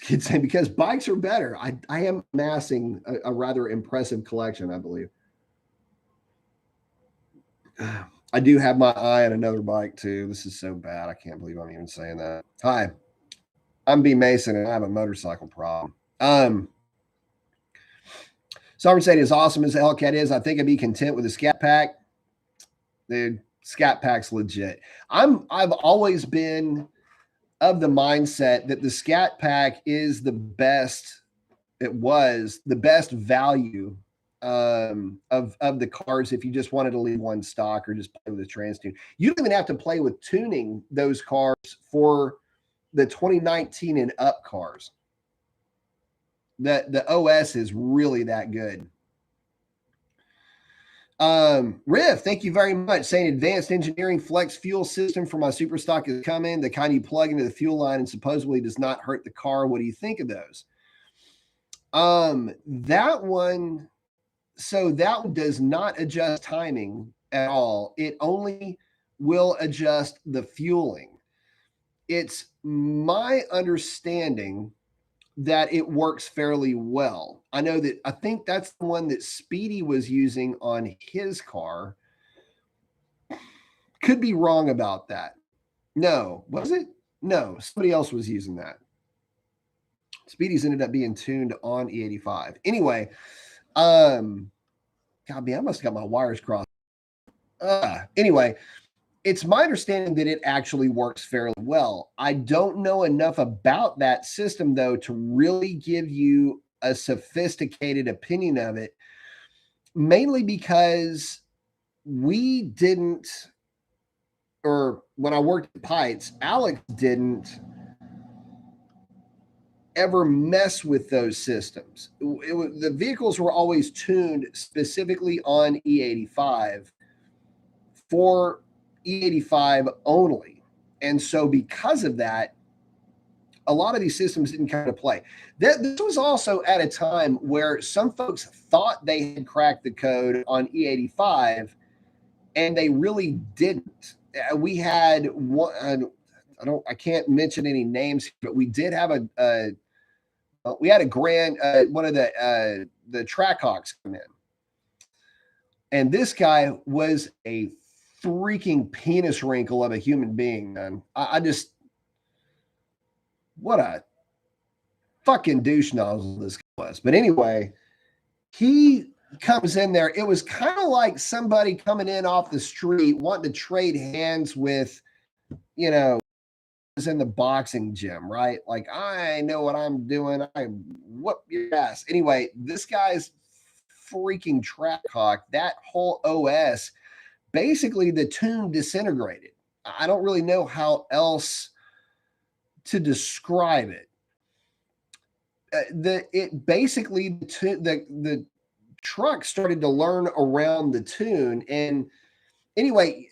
Kids saying because bikes are better. I am amassing a rather impressive collection, I believe. I do have my eye on another bike too. This is so bad. I can't believe I'm even saying that. Hi, I'm B Mason and I have a motorcycle problem. Someone saying as awesome as the Hellcat is, I think I'd be content with the Scat Pack. Dude, Scat Pack's legit. I've always been of the mindset that the Scat Pack is the best. It was the best value of the cars if you just wanted to leave one stock or just play with a trans tune. You don't even have to play with tuning those cars for the 2019 and up cars. The OS is really that good. Riff, thank you very much. Saying advanced engineering flex fuel system for my super stock is coming. The kind you plug into the fuel line and supposedly does not hurt the car. What do you think of those? That one, so that one does not adjust timing at all. It only will adjust the fueling. It's my understanding that it works fairly well. I know that I think that's the one that Speedy was using on his car. Could be wrong about that. No, was it? No, somebody else was using that. Speedy's ended up being tuned on E85. Anyway, God, man, I must have got my wires crossed. Anyway, it's my understanding that it actually works fairly well. I don't know enough about that system, though, to really give you a sophisticated opinion of it, mainly because we didn't, or when I worked at Pites, Alex didn't ever mess with those systems. The vehicles were always tuned specifically on E85 for E85 only. And so because of that, a lot of these systems didn't come into play. This was also at a time where some folks thought they had cracked the code on E85 and they really didn't. We had one, I can't mention any names, but we did have one of the Trackhawks come in. And this guy was a freaking penis wrinkle of a human being, man. I just, what a fucking douche nozzle this guy was. But anyway, he comes in there. It was kind of like somebody coming in off the street wanting to trade hands with, you know, in the boxing gym, right? Like, I know what I'm doing. I whoop your ass. Anyway, this guy's freaking Trackhawk, that whole OS, basically the tune disintegrated. I don't really know how else to describe it. The truck started to learn around the tune. And anyway,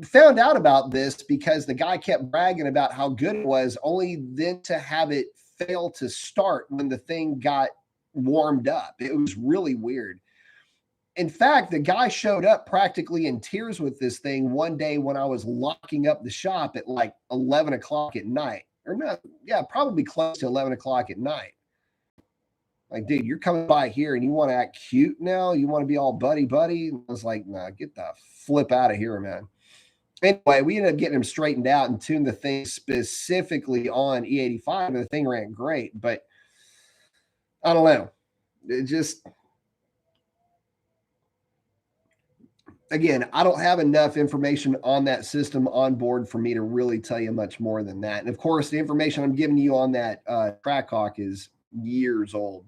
found out about this because the guy kept bragging about how good it was, only then to have it fail to start when the thing got warmed up. It was really weird. In fact, the guy showed up practically in tears with this thing one day when I was locking up the shop at like 11 o'clock at night. Or not, yeah, probably close to 11 o'clock at night. Like, dude, you're coming by here and you want to act cute now? You want to be all buddy-buddy? I was like, nah, get the flip out of here, man. Anyway, we ended up getting him straightened out and tuned the thing specifically on E85, and the thing ran great. But I don't know. It just, again, I don't have enough information on that system on board for me to really tell you much more than that. And of course, the information I'm giving you on that Trackhawk is years old.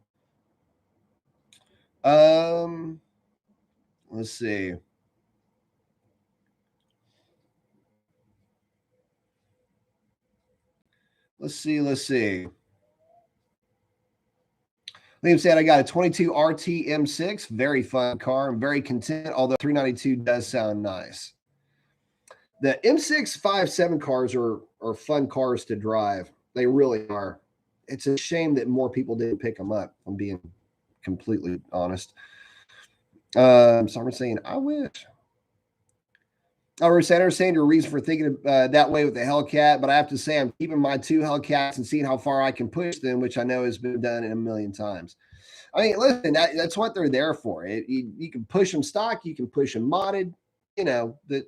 Let's see. Let's see. Liam said, I got a 22 RT M6. Very fun car. I'm very content, although 392 does sound nice. The M6 5.7 cars are fun cars to drive. They really are. It's a shame that more people didn't pick them up, if I'm being completely honest. So I'm saying, I wish. I understand your reason for thinking that way with the Hellcat, but I have to say I'm keeping my two Hellcats and seeing how far I can push them, which I know has been done a million times. I mean, listen, that's what they're there for. You can push them stock, you can push them modded. You know, the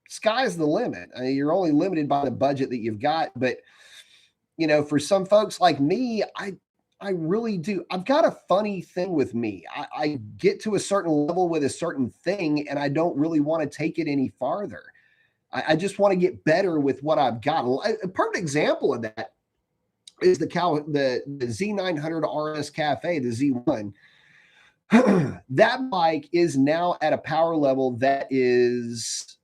sky's the limit. I mean, you're only limited by the budget that you've got. But, you know, for some folks like me, I really do. I've got a funny thing with me. I get to a certain level with a certain thing, and I don't really want to take it any farther. I just want to get better with what I've got. A perfect example of that is the Z900 RS Cafe, the Z1. That bike is now at a power level that is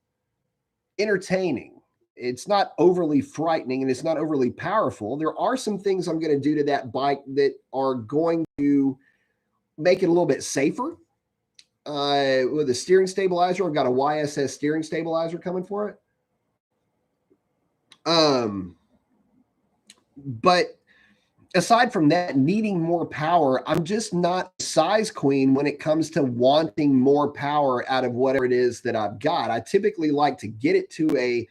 entertaining. It's not overly frightening and it's not overly powerful. There are some things I'm going to do to that bike that are going to make it a little bit safer. With a steering stabilizer, I've got a YSS steering stabilizer coming for it. But aside from that, needing more power, I'm just not a size queen when it comes to wanting more power out of whatever it is that I've got. I typically like to get it to a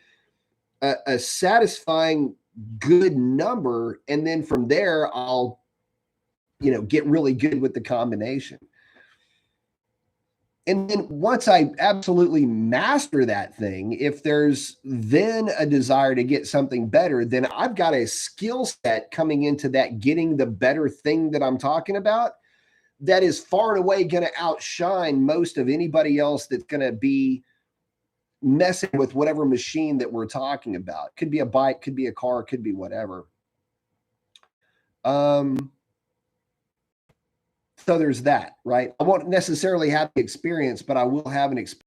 satisfying good number, and then from there I'll get really good with the combination. And then once I absolutely master that thing, if there's then a desire to get something better, then I've got a skill set coming into that, getting the better thing that I'm talking about, that is far and away going to outshine most of anybody else that's going to be messing with whatever machine that we're talking about. Could be a bike, could be a car, could be whatever. So there's that, right? I won't necessarily have the experience, but I will have an experience,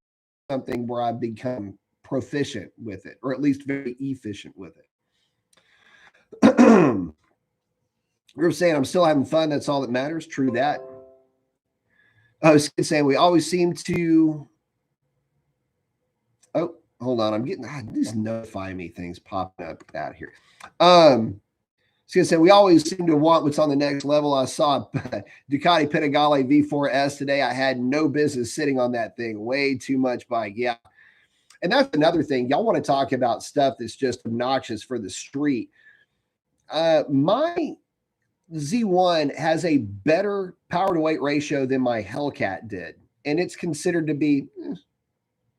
something where I've become proficient with it, or at least very efficient with it. You're saying I'm still having fun. That's all that matters. True that. I was saying we always seem to. Oh, hold on. I'm getting these notify me things popping up out here. I was going to say, we always seem to want what's on the next level. I saw Ducati Panigale V4S today. I had no business sitting on that thing. Way too much bike. Yeah. And that's another thing. Y'all want to talk about stuff that's just obnoxious for the street. My Z1 has a better power to weight ratio than my Hellcat did. And it's considered to be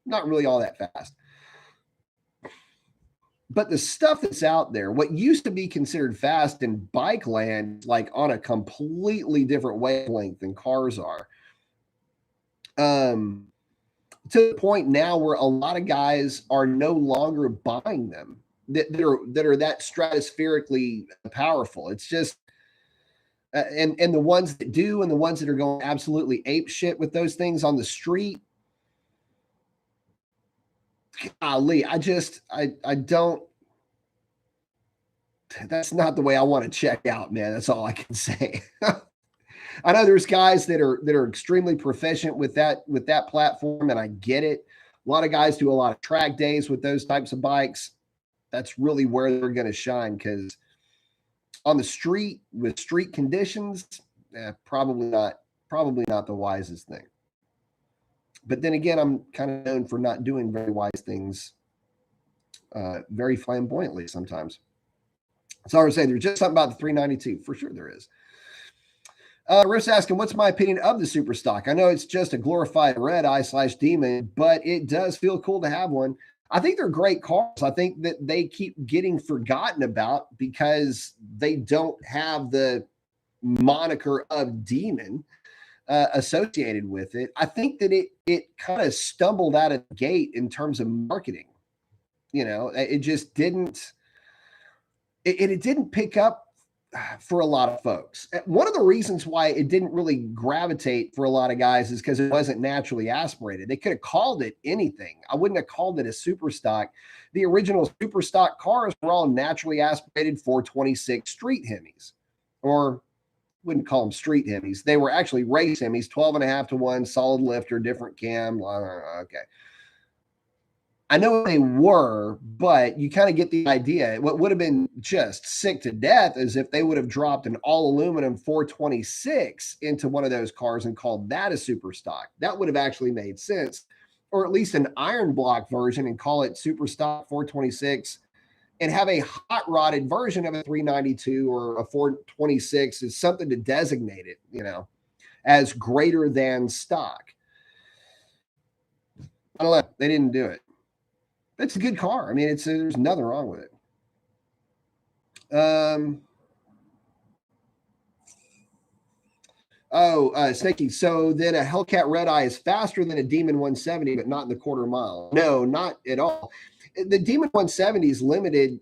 not really all that fast. But the stuff that's out there, what used to be considered fast in bike land, like on a completely different wavelength than cars are. To the point now where a lot of guys are no longer buying them that are that stratospherically powerful. It's just and the ones that do, and the ones that are going absolutely ape shit with those things on the street. Golly, I don't. That's not the way I want to check out, man. That's all I can say. I know there's guys that are extremely proficient with that platform, and I get it. A lot of guys do a lot of track days with those types of bikes. That's really where they're going to shine, because on the street with street conditions, probably not the wisest thing. But then again, I'm kind of known for not doing very wise things very flamboyantly sometimes. So I would say there's just something about the 392. For sure there is. Riff's asking, what's my opinion of the super stock? I know it's just a glorified red eye / demon, but it does feel cool to have one. I think they're great cars. I think that they keep getting forgotten about because they don't have the moniker of demon associated with it. I think that it kind of stumbled out of the gate in terms of marketing. It just didn't. It didn't pick up for a lot of folks. One of the reasons why it didn't really gravitate for a lot of guys is because it wasn't naturally aspirated. They could have called it anything. I wouldn't have called it a super stock. The original super stock cars were all naturally aspirated 426 street Hemis, or wouldn't call them street Hemis. They were actually race Hemis, 12.5-to-1, solid lifter, different cam. Okay. I know they were, but you kind of get the idea. What would have been just sick to death is if they would have dropped an all aluminum 426 into one of those cars and called that a super stock. That would have actually made sense. Or at least an iron block version and call it super stock 426 and have a hot rodded version of a 392 or a 426 is something to designate it, as greater than stock. I don't know. They didn't do it. It's a good car. I mean, there's nothing wrong with it. Oh, Snakey. So then a Hellcat Red Eye is faster than a Demon 170, but not in the quarter mile. No, not at all. The Demon 170 is limited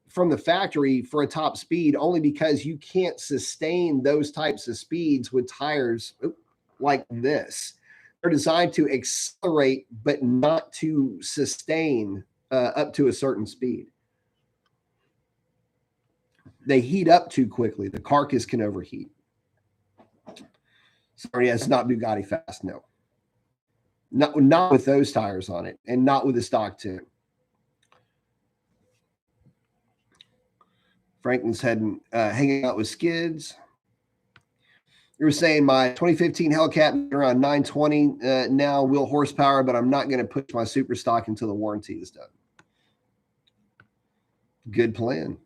from the factory for a top speed only because you can't sustain those types of speeds with tires like this. They're designed to accelerate, but not to sustain up to a certain speed. They heat up too quickly. The carcass can overheat. Sorry, it's not Bugatti fast. No, not with those tires on it, and not with the stock tune. Franklin's hanging out with skids. You were saying my 2015 Hellcat around 920 now, wheel horsepower, but I'm not going to push my super stock until the warranty is done. Good plan.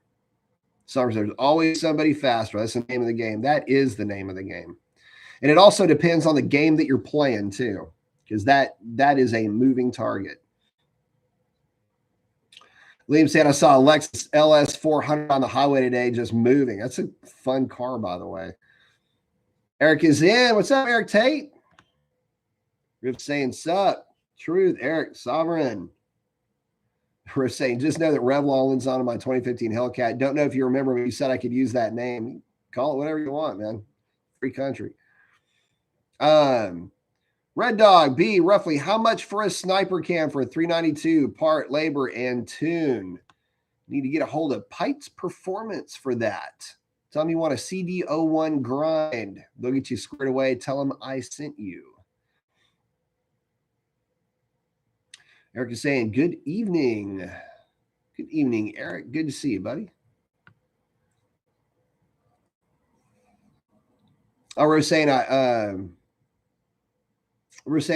Summers, there's always somebody faster. That's the name of the game. That is the name of the game. And it also depends on the game that you're playing too, because that is a moving target. Liam said, I saw a Lexus LS 400 on the highway today just moving. That's a fun car, by the way. Eric is in. What's up, Eric Tate? Rip saying, sup. Truth, Eric, Sovereign. We're saying, just know that Revlon's on my 2015 Hellcat. Don't know if you remember when you said I could use that name. Call it whatever you want, man. Free country. Red Dog B, roughly how much for a sniper cam for a 392 part labor and tune? Need to get a hold of Pikes Performance for that. Tell them you want a CD01 grind. They'll get you squared away. Tell them I sent you. Eric is saying, good evening. Good evening, Eric. Good to see you, buddy. Oh, we're saying I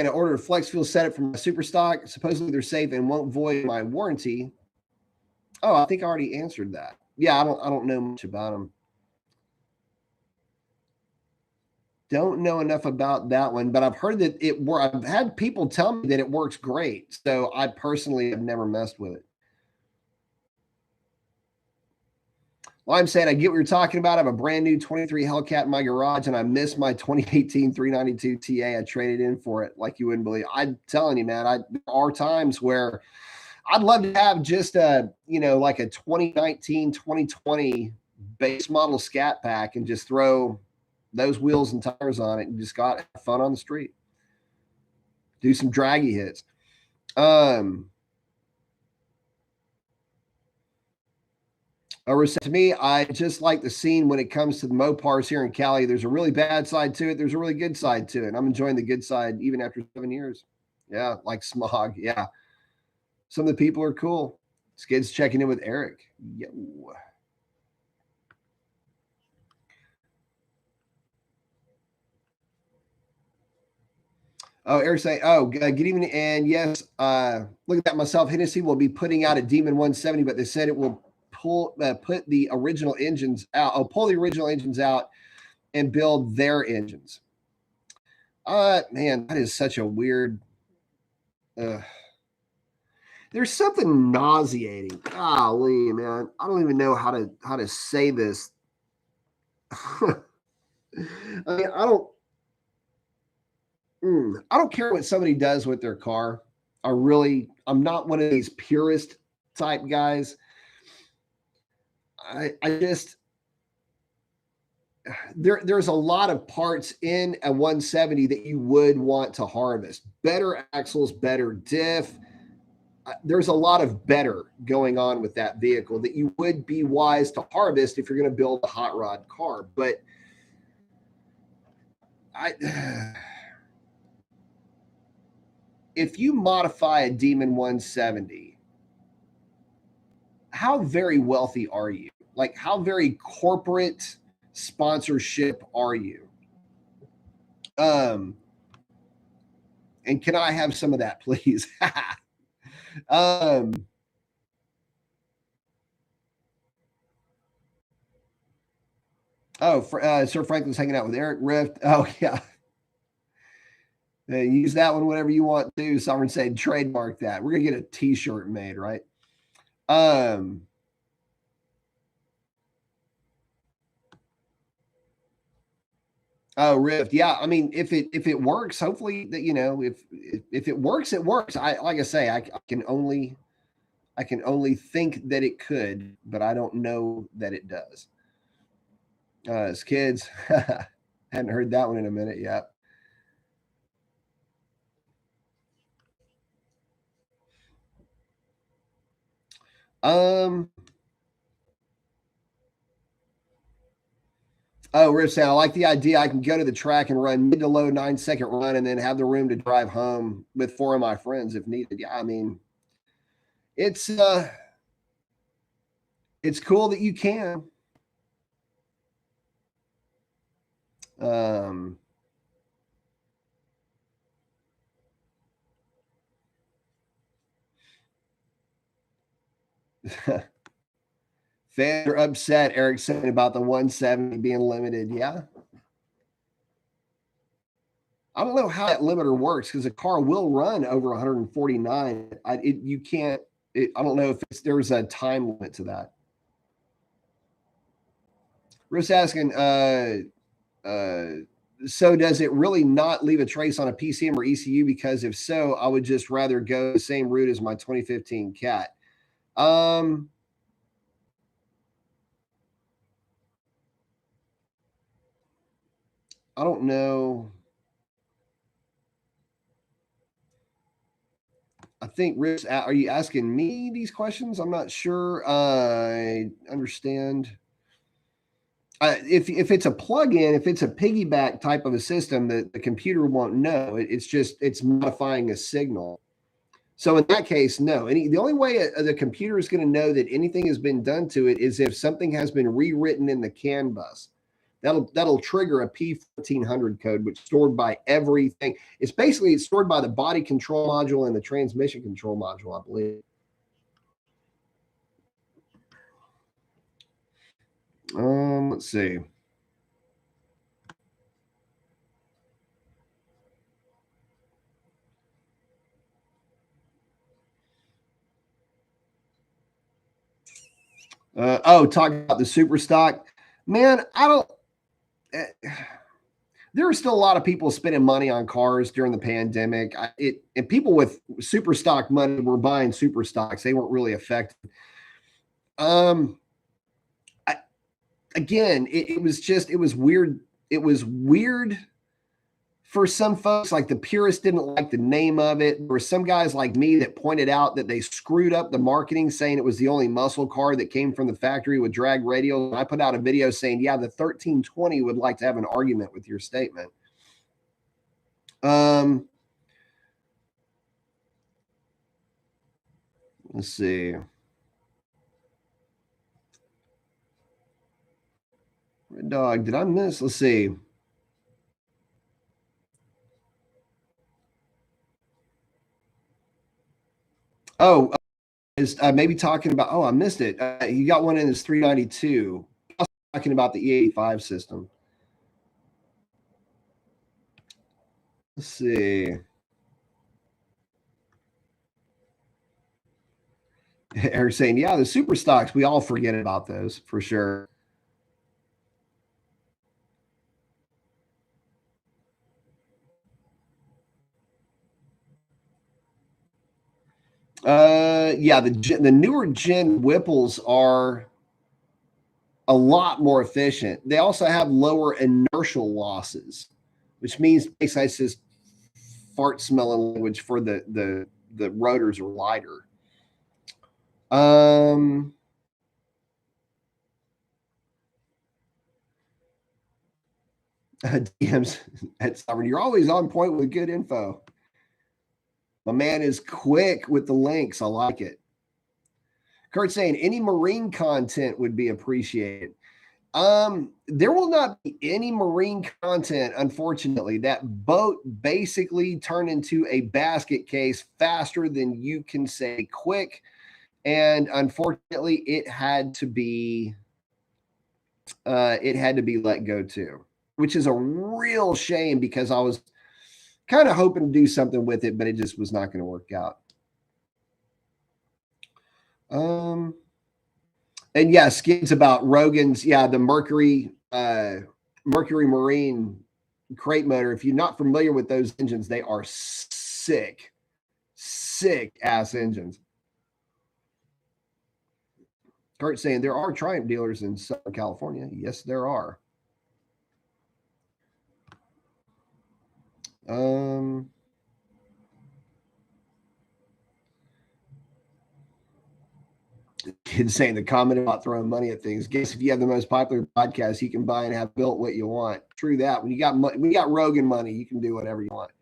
ordered a flex fuel setup from my super stock. Supposedly they're safe and won't void my warranty. Oh, I think I already answered that. Yeah, I don't know much about them. Don't know enough about that one, but I've heard that I've had people tell me that it works great. So I personally have never messed with it. Well, I'm saying I get what you're talking about. I have a brand new 23 Hellcat in my garage, and I miss my 2018 392 TA. I traded in for it like you wouldn't believe. I'm telling you, man, there are times where I'd love to have just like a 2019, 2020 base model Scat Pack and just throw those wheels and tires on it and just got fun on the street. Do some draggy hits. To me, I just like the scene when it comes to the Mopars here in Cali. There's a really bad side to it. There's a really good side to it. I'm enjoying the good side even after 7 years. Yeah, like Smog. Yeah. Some of the people are cool. Skid's checking in with Eric. Yo. Oh, Eric saying, good evening. And yes, look at that myself. Hennessy will be putting out a Demon 170, but they said it will put the original engines out. I'll pull the original engines out and build their engines. Man, that is such a weird. There's something nauseating. Golly, man, I don't even know how to say this. I mean, I don't care what somebody does with their car. I'm not one of these purist type guys. I just there's a lot of parts in a 170 that you would want to harvest. Better axles, better diff. There's a lot of better going on with that vehicle that you would be wise to harvest if you're going to build a hot rod car. But if you modify a Demon 170, how very wealthy are you? Like, how very corporate sponsorship are you? And can I have some of that, please? Sir Franklin's hanging out with Eric Rift. Oh, yeah. Use that one whenever you want to. Someone said trademark that. We're going to get a t-shirt made, right? Oh, Rift. Yeah, I mean, if it works, hopefully that if it works, it works. I like I say, I can only think that it could, but I don't know that it does. As kids, hadn't heard that one in a minute yet. Um. Oh, Rift Sound. I like the idea. I can go to the track and run mid to low 9-second run, and then have the room to drive home with four of my friends if needed. Yeah, I mean, it's uh, it's cool that you can. Um, Fans are upset, Eric said, about the 170 being limited. Yeah. I don't know how that limiter works because a car will run over 149. You can't. I don't know if there's a time limit to that. Rick's asking, so does it really not leave a trace on a PCM or ECU? Because if so, I would just rather go the same route as my 2015 Cat. I don't know. I think Rick, are you asking me these questions? I'm not sure. I understand. If it's a plug-in, if it's a piggyback type of a system, the computer won't know. It's modifying a signal. So in that case, no. The only way the computer is going to know that anything has been done to it is if something has been rewritten in the CAN bus. That'll trigger a P1400 code, which is stored by everything. It's stored by the body control module and the transmission control module, I believe. Let's see. Talking about the super stock, man. I don't. There are still a lot of people spending money on cars during the pandemic. And people with super stock money were buying super stocks. They weren't really affected. Um, Again, it was weird. It was weird for some folks. Like the purists didn't like the name of it. There were some guys like me that pointed out that they screwed up the marketing, saying it was the only muscle car that came from the factory with drag radial. And I put out a video saying, yeah, the 1320 would like to have an argument with your statement. Let's see. Red Dog, did I miss? Let's see. Oh, is maybe talking about, I missed it. You got one in his 392. Talking about the E85 system. Let's see. Eric saying, yeah, the super stocks, we all forget about those for sure. Yeah, the newer gen Whipples are a lot more efficient. They also have lower inertial losses, which means basically it's just fart smelling language for the rotors are lighter. DMs at Sovereign. You're always on point with good info. My man is quick with the links. I like it. Kurt saying any marine content would be appreciated. There will not be any marine content, unfortunately. That boat basically turned into a basket case faster than you can say quick. And unfortunately, it had to be let go too, which is a real shame because I was kind of hoping to do something with it, but it just was not going to work out. And yeah, Skid's about Rogan's, the Mercury Marine crate motor. If you're not familiar with those engines, they are sick ass engines. Kurt saying there are Triumph dealers in Southern California. Yes, there are. Kid saying the comment about throwing money at things. Guess if you have the most popular podcast, you can buy and have built what you want. True that. When you got Rogan money, you can do whatever you want.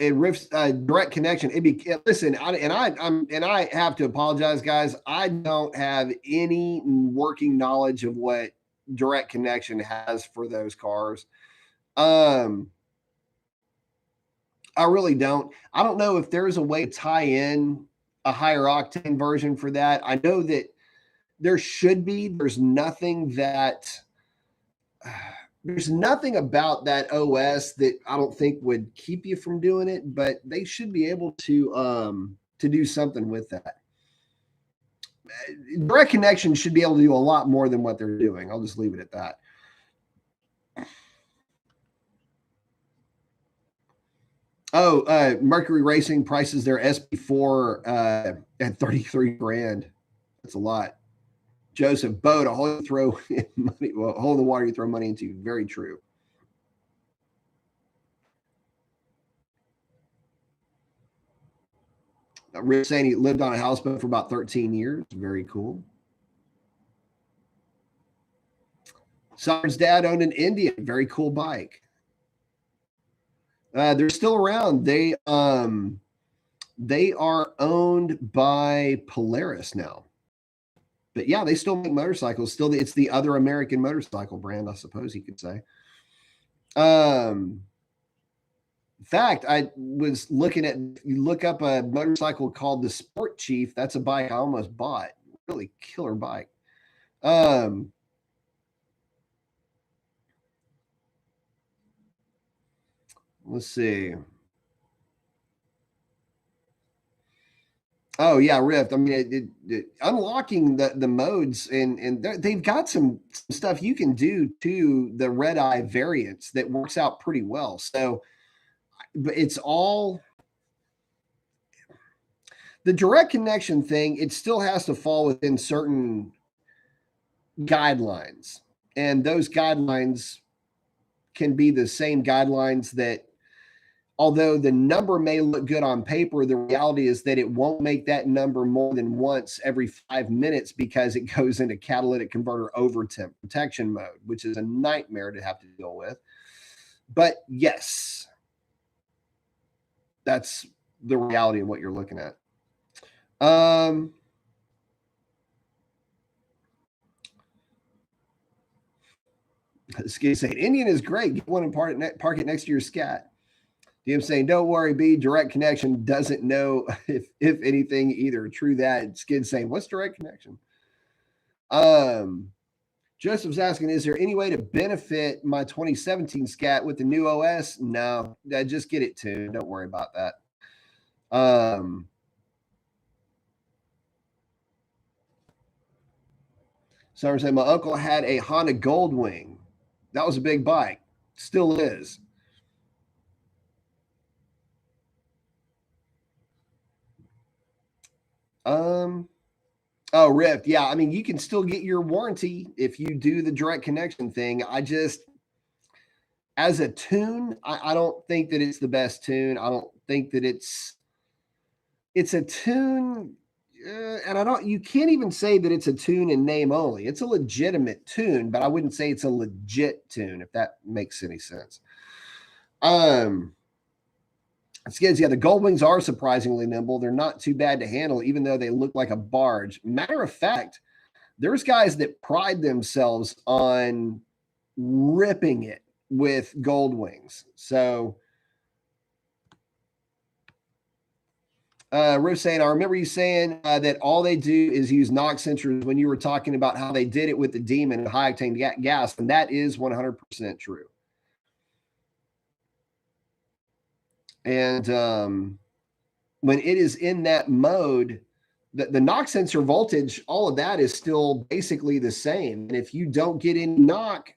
And Riff's direct connection. Listen, I have to apologize, guys. I don't have any working knowledge of what direct connection has for those cars. I really don't. I don't know if there's a way to tie in a higher octane version for that. I know that there should be. There's nothing about that OS that I don't think would keep you from doing it, but they should be able to do something with that. Direct connection should be able to do a lot more than what they're doing. I'll just leave it at that. Mercury Racing prices their SP4 at 33 grand. That's a lot. Joseph, boat, a hole you throw money, well, a hole in the water you throw money into. Very true. Rick saying he lived on a houseboat for about 13 years. Very cool. Simon's dad owned an Indian. Very cool bike. They're still around. They are owned by Polaris now. But yeah, they still make motorcycles. It's the other American motorcycle brand, I suppose you could say. In fact, I was looking at, you look up a motorcycle called the Sport Chief. That's a bike I almost bought. Really killer bike. Let's see. Oh yeah, Rift. I mean, unlocking the modes and they've got some stuff you can do to the Red Eye variants that works out pretty well. So, but it's all the direct connection thing. It still has to fall within certain guidelines, and those guidelines can be the same guidelines that, although the number may look good on paper, the reality is that it won't make that number more than once every 5 minutes because it goes into catalytic converter overtemp protection mode, which is a nightmare to have to deal with. But yes, that's the reality of what you're looking at. Skid saying Indian is great. Get one and park it next to your Scat. DM saying, don't worry, B. Direct connection doesn't know if anything either. True that. Skid saying, what's direct connection? Joseph's asking, is there any way to benefit my 2017 Scat with the new OS? No, just get it tuned. Don't worry about that. Summer said, my uncle had a Honda Goldwing. That was a big bike. Still is. Oh, Rift. Yeah, I mean, you can still get your warranty if you do the direct connection thing. I just, as a tune, I don't think that it's the best tune. I don't think that it's a tune, and you can't even say that it's a tune in name only. It's a legitimate tune, but I wouldn't say it's a legit tune, if that makes any sense. Skids, yeah, the Goldwings are surprisingly nimble. They're not too bad to handle, even though they look like a barge. Matter of fact, there's guys that pride themselves on ripping it with Goldwings. So, Riff saying, I remember you saying that all they do is use NOx sensors when you were talking about how they did it with the Demon and high octane gas, and that is 100% true. And when it is in that mode, the knock sensor voltage, all of that is still basically the same. And if you don't get any knock,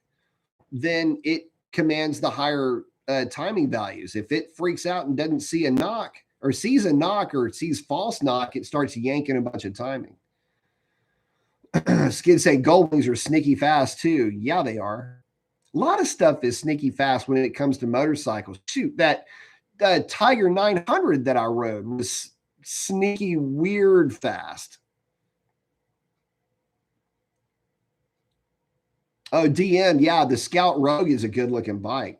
then it commands the higher timing values. If it freaks out and doesn't see a knock or sees a knock or sees false knock, it starts yanking a bunch of timing. Skid say gold wings are sneaky fast too. Yeah, they are. A lot of stuff is sneaky fast when it comes to motorcycles. Shoot, that Tiger 900 that I rode was sneaky weird fast. Oh, DM, yeah, the Scout Rogue is a good looking bike.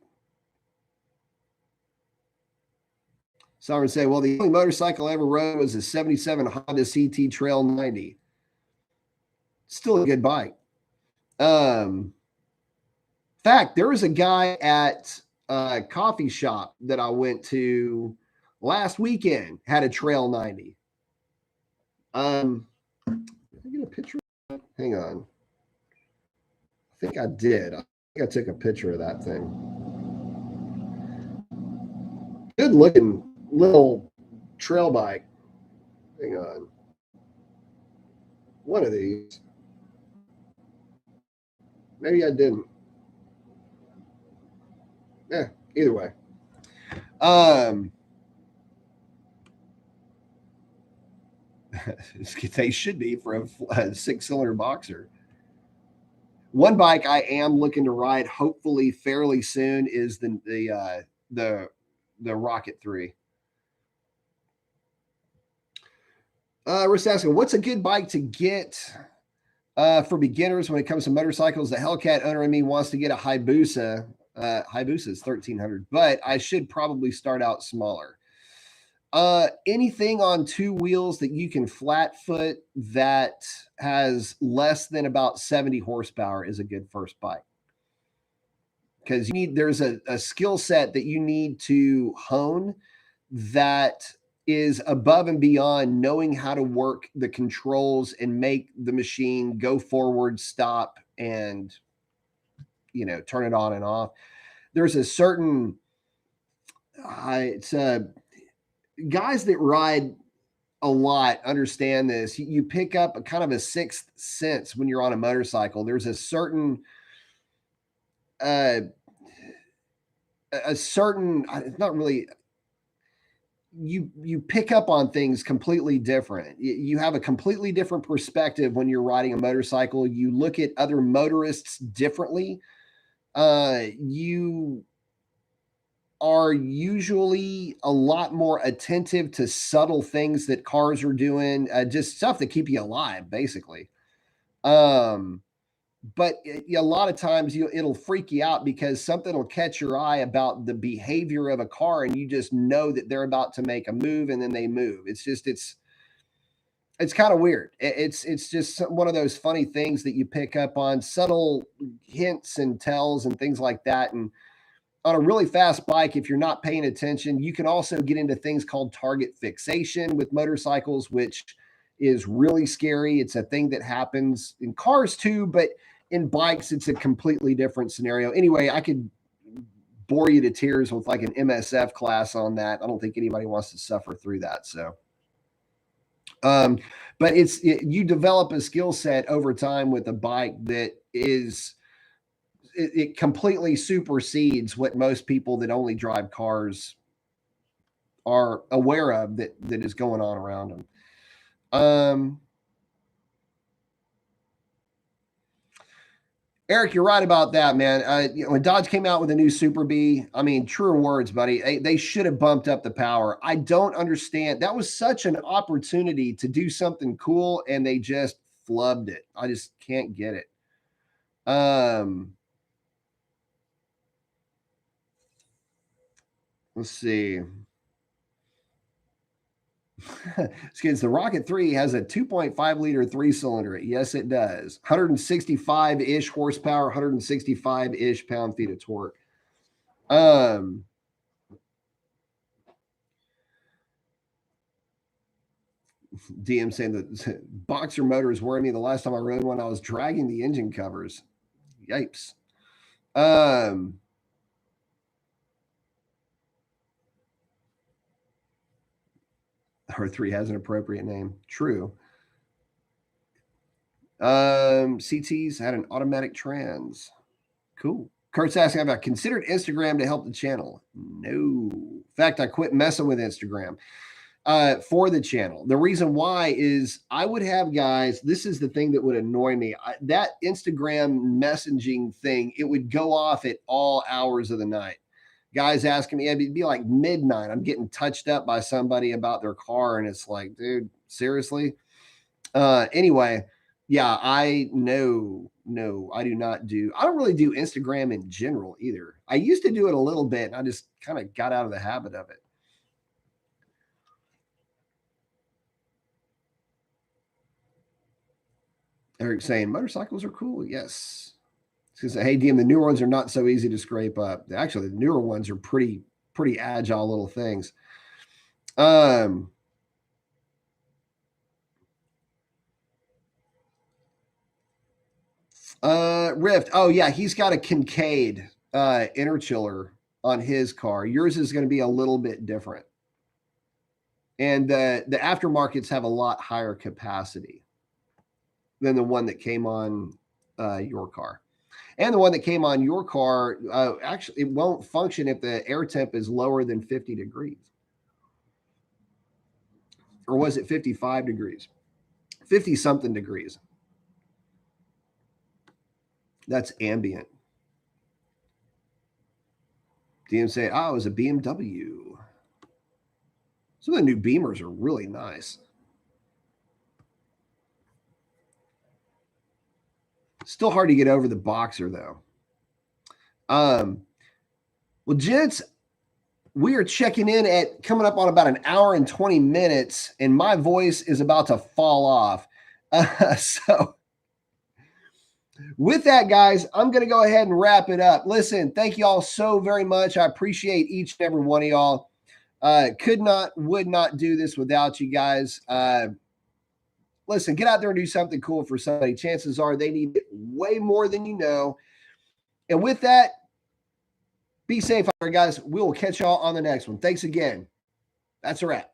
Someone say, well, the only motorcycle I ever rode was a 77 Honda CT Trail 90. Still a good bike. Fact, there was a guy at a coffee shop that I went to last weekend, had a Trail 90. Did I get a picture? Hang on. I think I did. I think I took a picture of that thing. Good looking little trail bike. Hang on. One of these. Maybe I didn't. Yeah, either way. They should be for a 6-cylinder boxer. One bike I am looking to ride, hopefully fairly soon, is the Rocket 3. We're just asking, what's a good bike to get for beginners when it comes to motorcycles? The Hellcat owner in me wants to get a Hayabusa. Hayabusa is 1,300, but I should probably start out smaller. Anything on 2 wheels that you can flat foot that has less than about 70 horsepower is a good first bike. Because there's a skill set that you need to hone that is above and beyond knowing how to work the controls and make the machine go forward, stop, and turn it on and off. There's a certain guys that ride a lot understand this. You pick up a kind of a sixth sense when you're on a motorcycle. There's a certain not really, you pick up on things completely different. You have a completely different perspective when you're riding a motorcycle. You look at other motorists differently. You are usually a lot more attentive to subtle things that cars are doing, just stuff that keep you alive, basically. But a lot of times it'll freak you out because something will catch your eye about the behavior of a car, and you just know that they're about to make a move, and then they move. It's kind of weird. It's just one of those funny things that you pick up on, subtle hints and tells and things like that. And on a really fast bike, if you're not paying attention, you can also get into things called target fixation with motorcycles, which is really scary. It's a thing that happens in cars too, but in bikes, it's a completely different scenario. Anyway, I could bore you to tears with like an MSF class on that. I don't think anybody wants to suffer through that. So, but you develop a skill set over time with a bike that is, it completely supersedes what most people that only drive cars are aware of that is going on around them. Eric, you're right about that, man. When Dodge came out with a new Super B, I mean, truer words, buddy. They should have bumped up the power. I don't understand. That was such an opportunity to do something cool, and they just flubbed it. I just can't get it. Let's see. Skids, the Rocket 3 has a 2.5 liter 3-cylinder. Yes, it does. 165-ish horsepower, 165-ish pound-feet of torque. DM saying that boxer motor is worrying me. The last time I rode one, I was dragging the engine covers. Yipes. R3 has an appropriate name. True. CT's had an automatic trans. Cool. Kurt's asking about considered Instagram to help the channel. No. In fact, I quit messing with Instagram for the channel. The reason why is I would have guys, this is the thing that would annoy me. That Instagram messaging thing, it would go off at all hours of the night. Guys asking me, it'd be like midnight. I'm getting touched up by somebody about their car. And it's like, dude, seriously? Anyway, yeah, I do not do, I don't really do Instagram in general either. I used to do it a little bit and I just kind of got out of the habit of it. Eric saying motorcycles are cool. Yes. Because hey, DM, the newer ones are not so easy to scrape up. Actually, the newer ones are pretty agile little things. Rift. Oh yeah, he's got a Kincaid interchiller on his car. Yours is going to be a little bit different. And the aftermarkets have a lot higher capacity than the one that came on your car. And the one that came on your car, actually, it won't function if the air temp is lower than 50 degrees. Or was it 55 degrees? 50 something degrees. That's ambient. DM say, oh, it was a BMW. Some of the new Beamers are really nice. Still hard to get over the Boxer, though. Well, gents, we are checking in at coming up on about an hour and 20 minutes, and my voice is about to fall off. So with that, guys, I'm going to go ahead and wrap it up. Listen, thank you all so very much. I appreciate each and every one of y'all. Would not do this without you guys. Listen, get out there and do something cool for somebody. Chances are they need it way more than you know. And with that, be safe out there, guys. We will catch y'all on the next one. Thanks again. That's a wrap.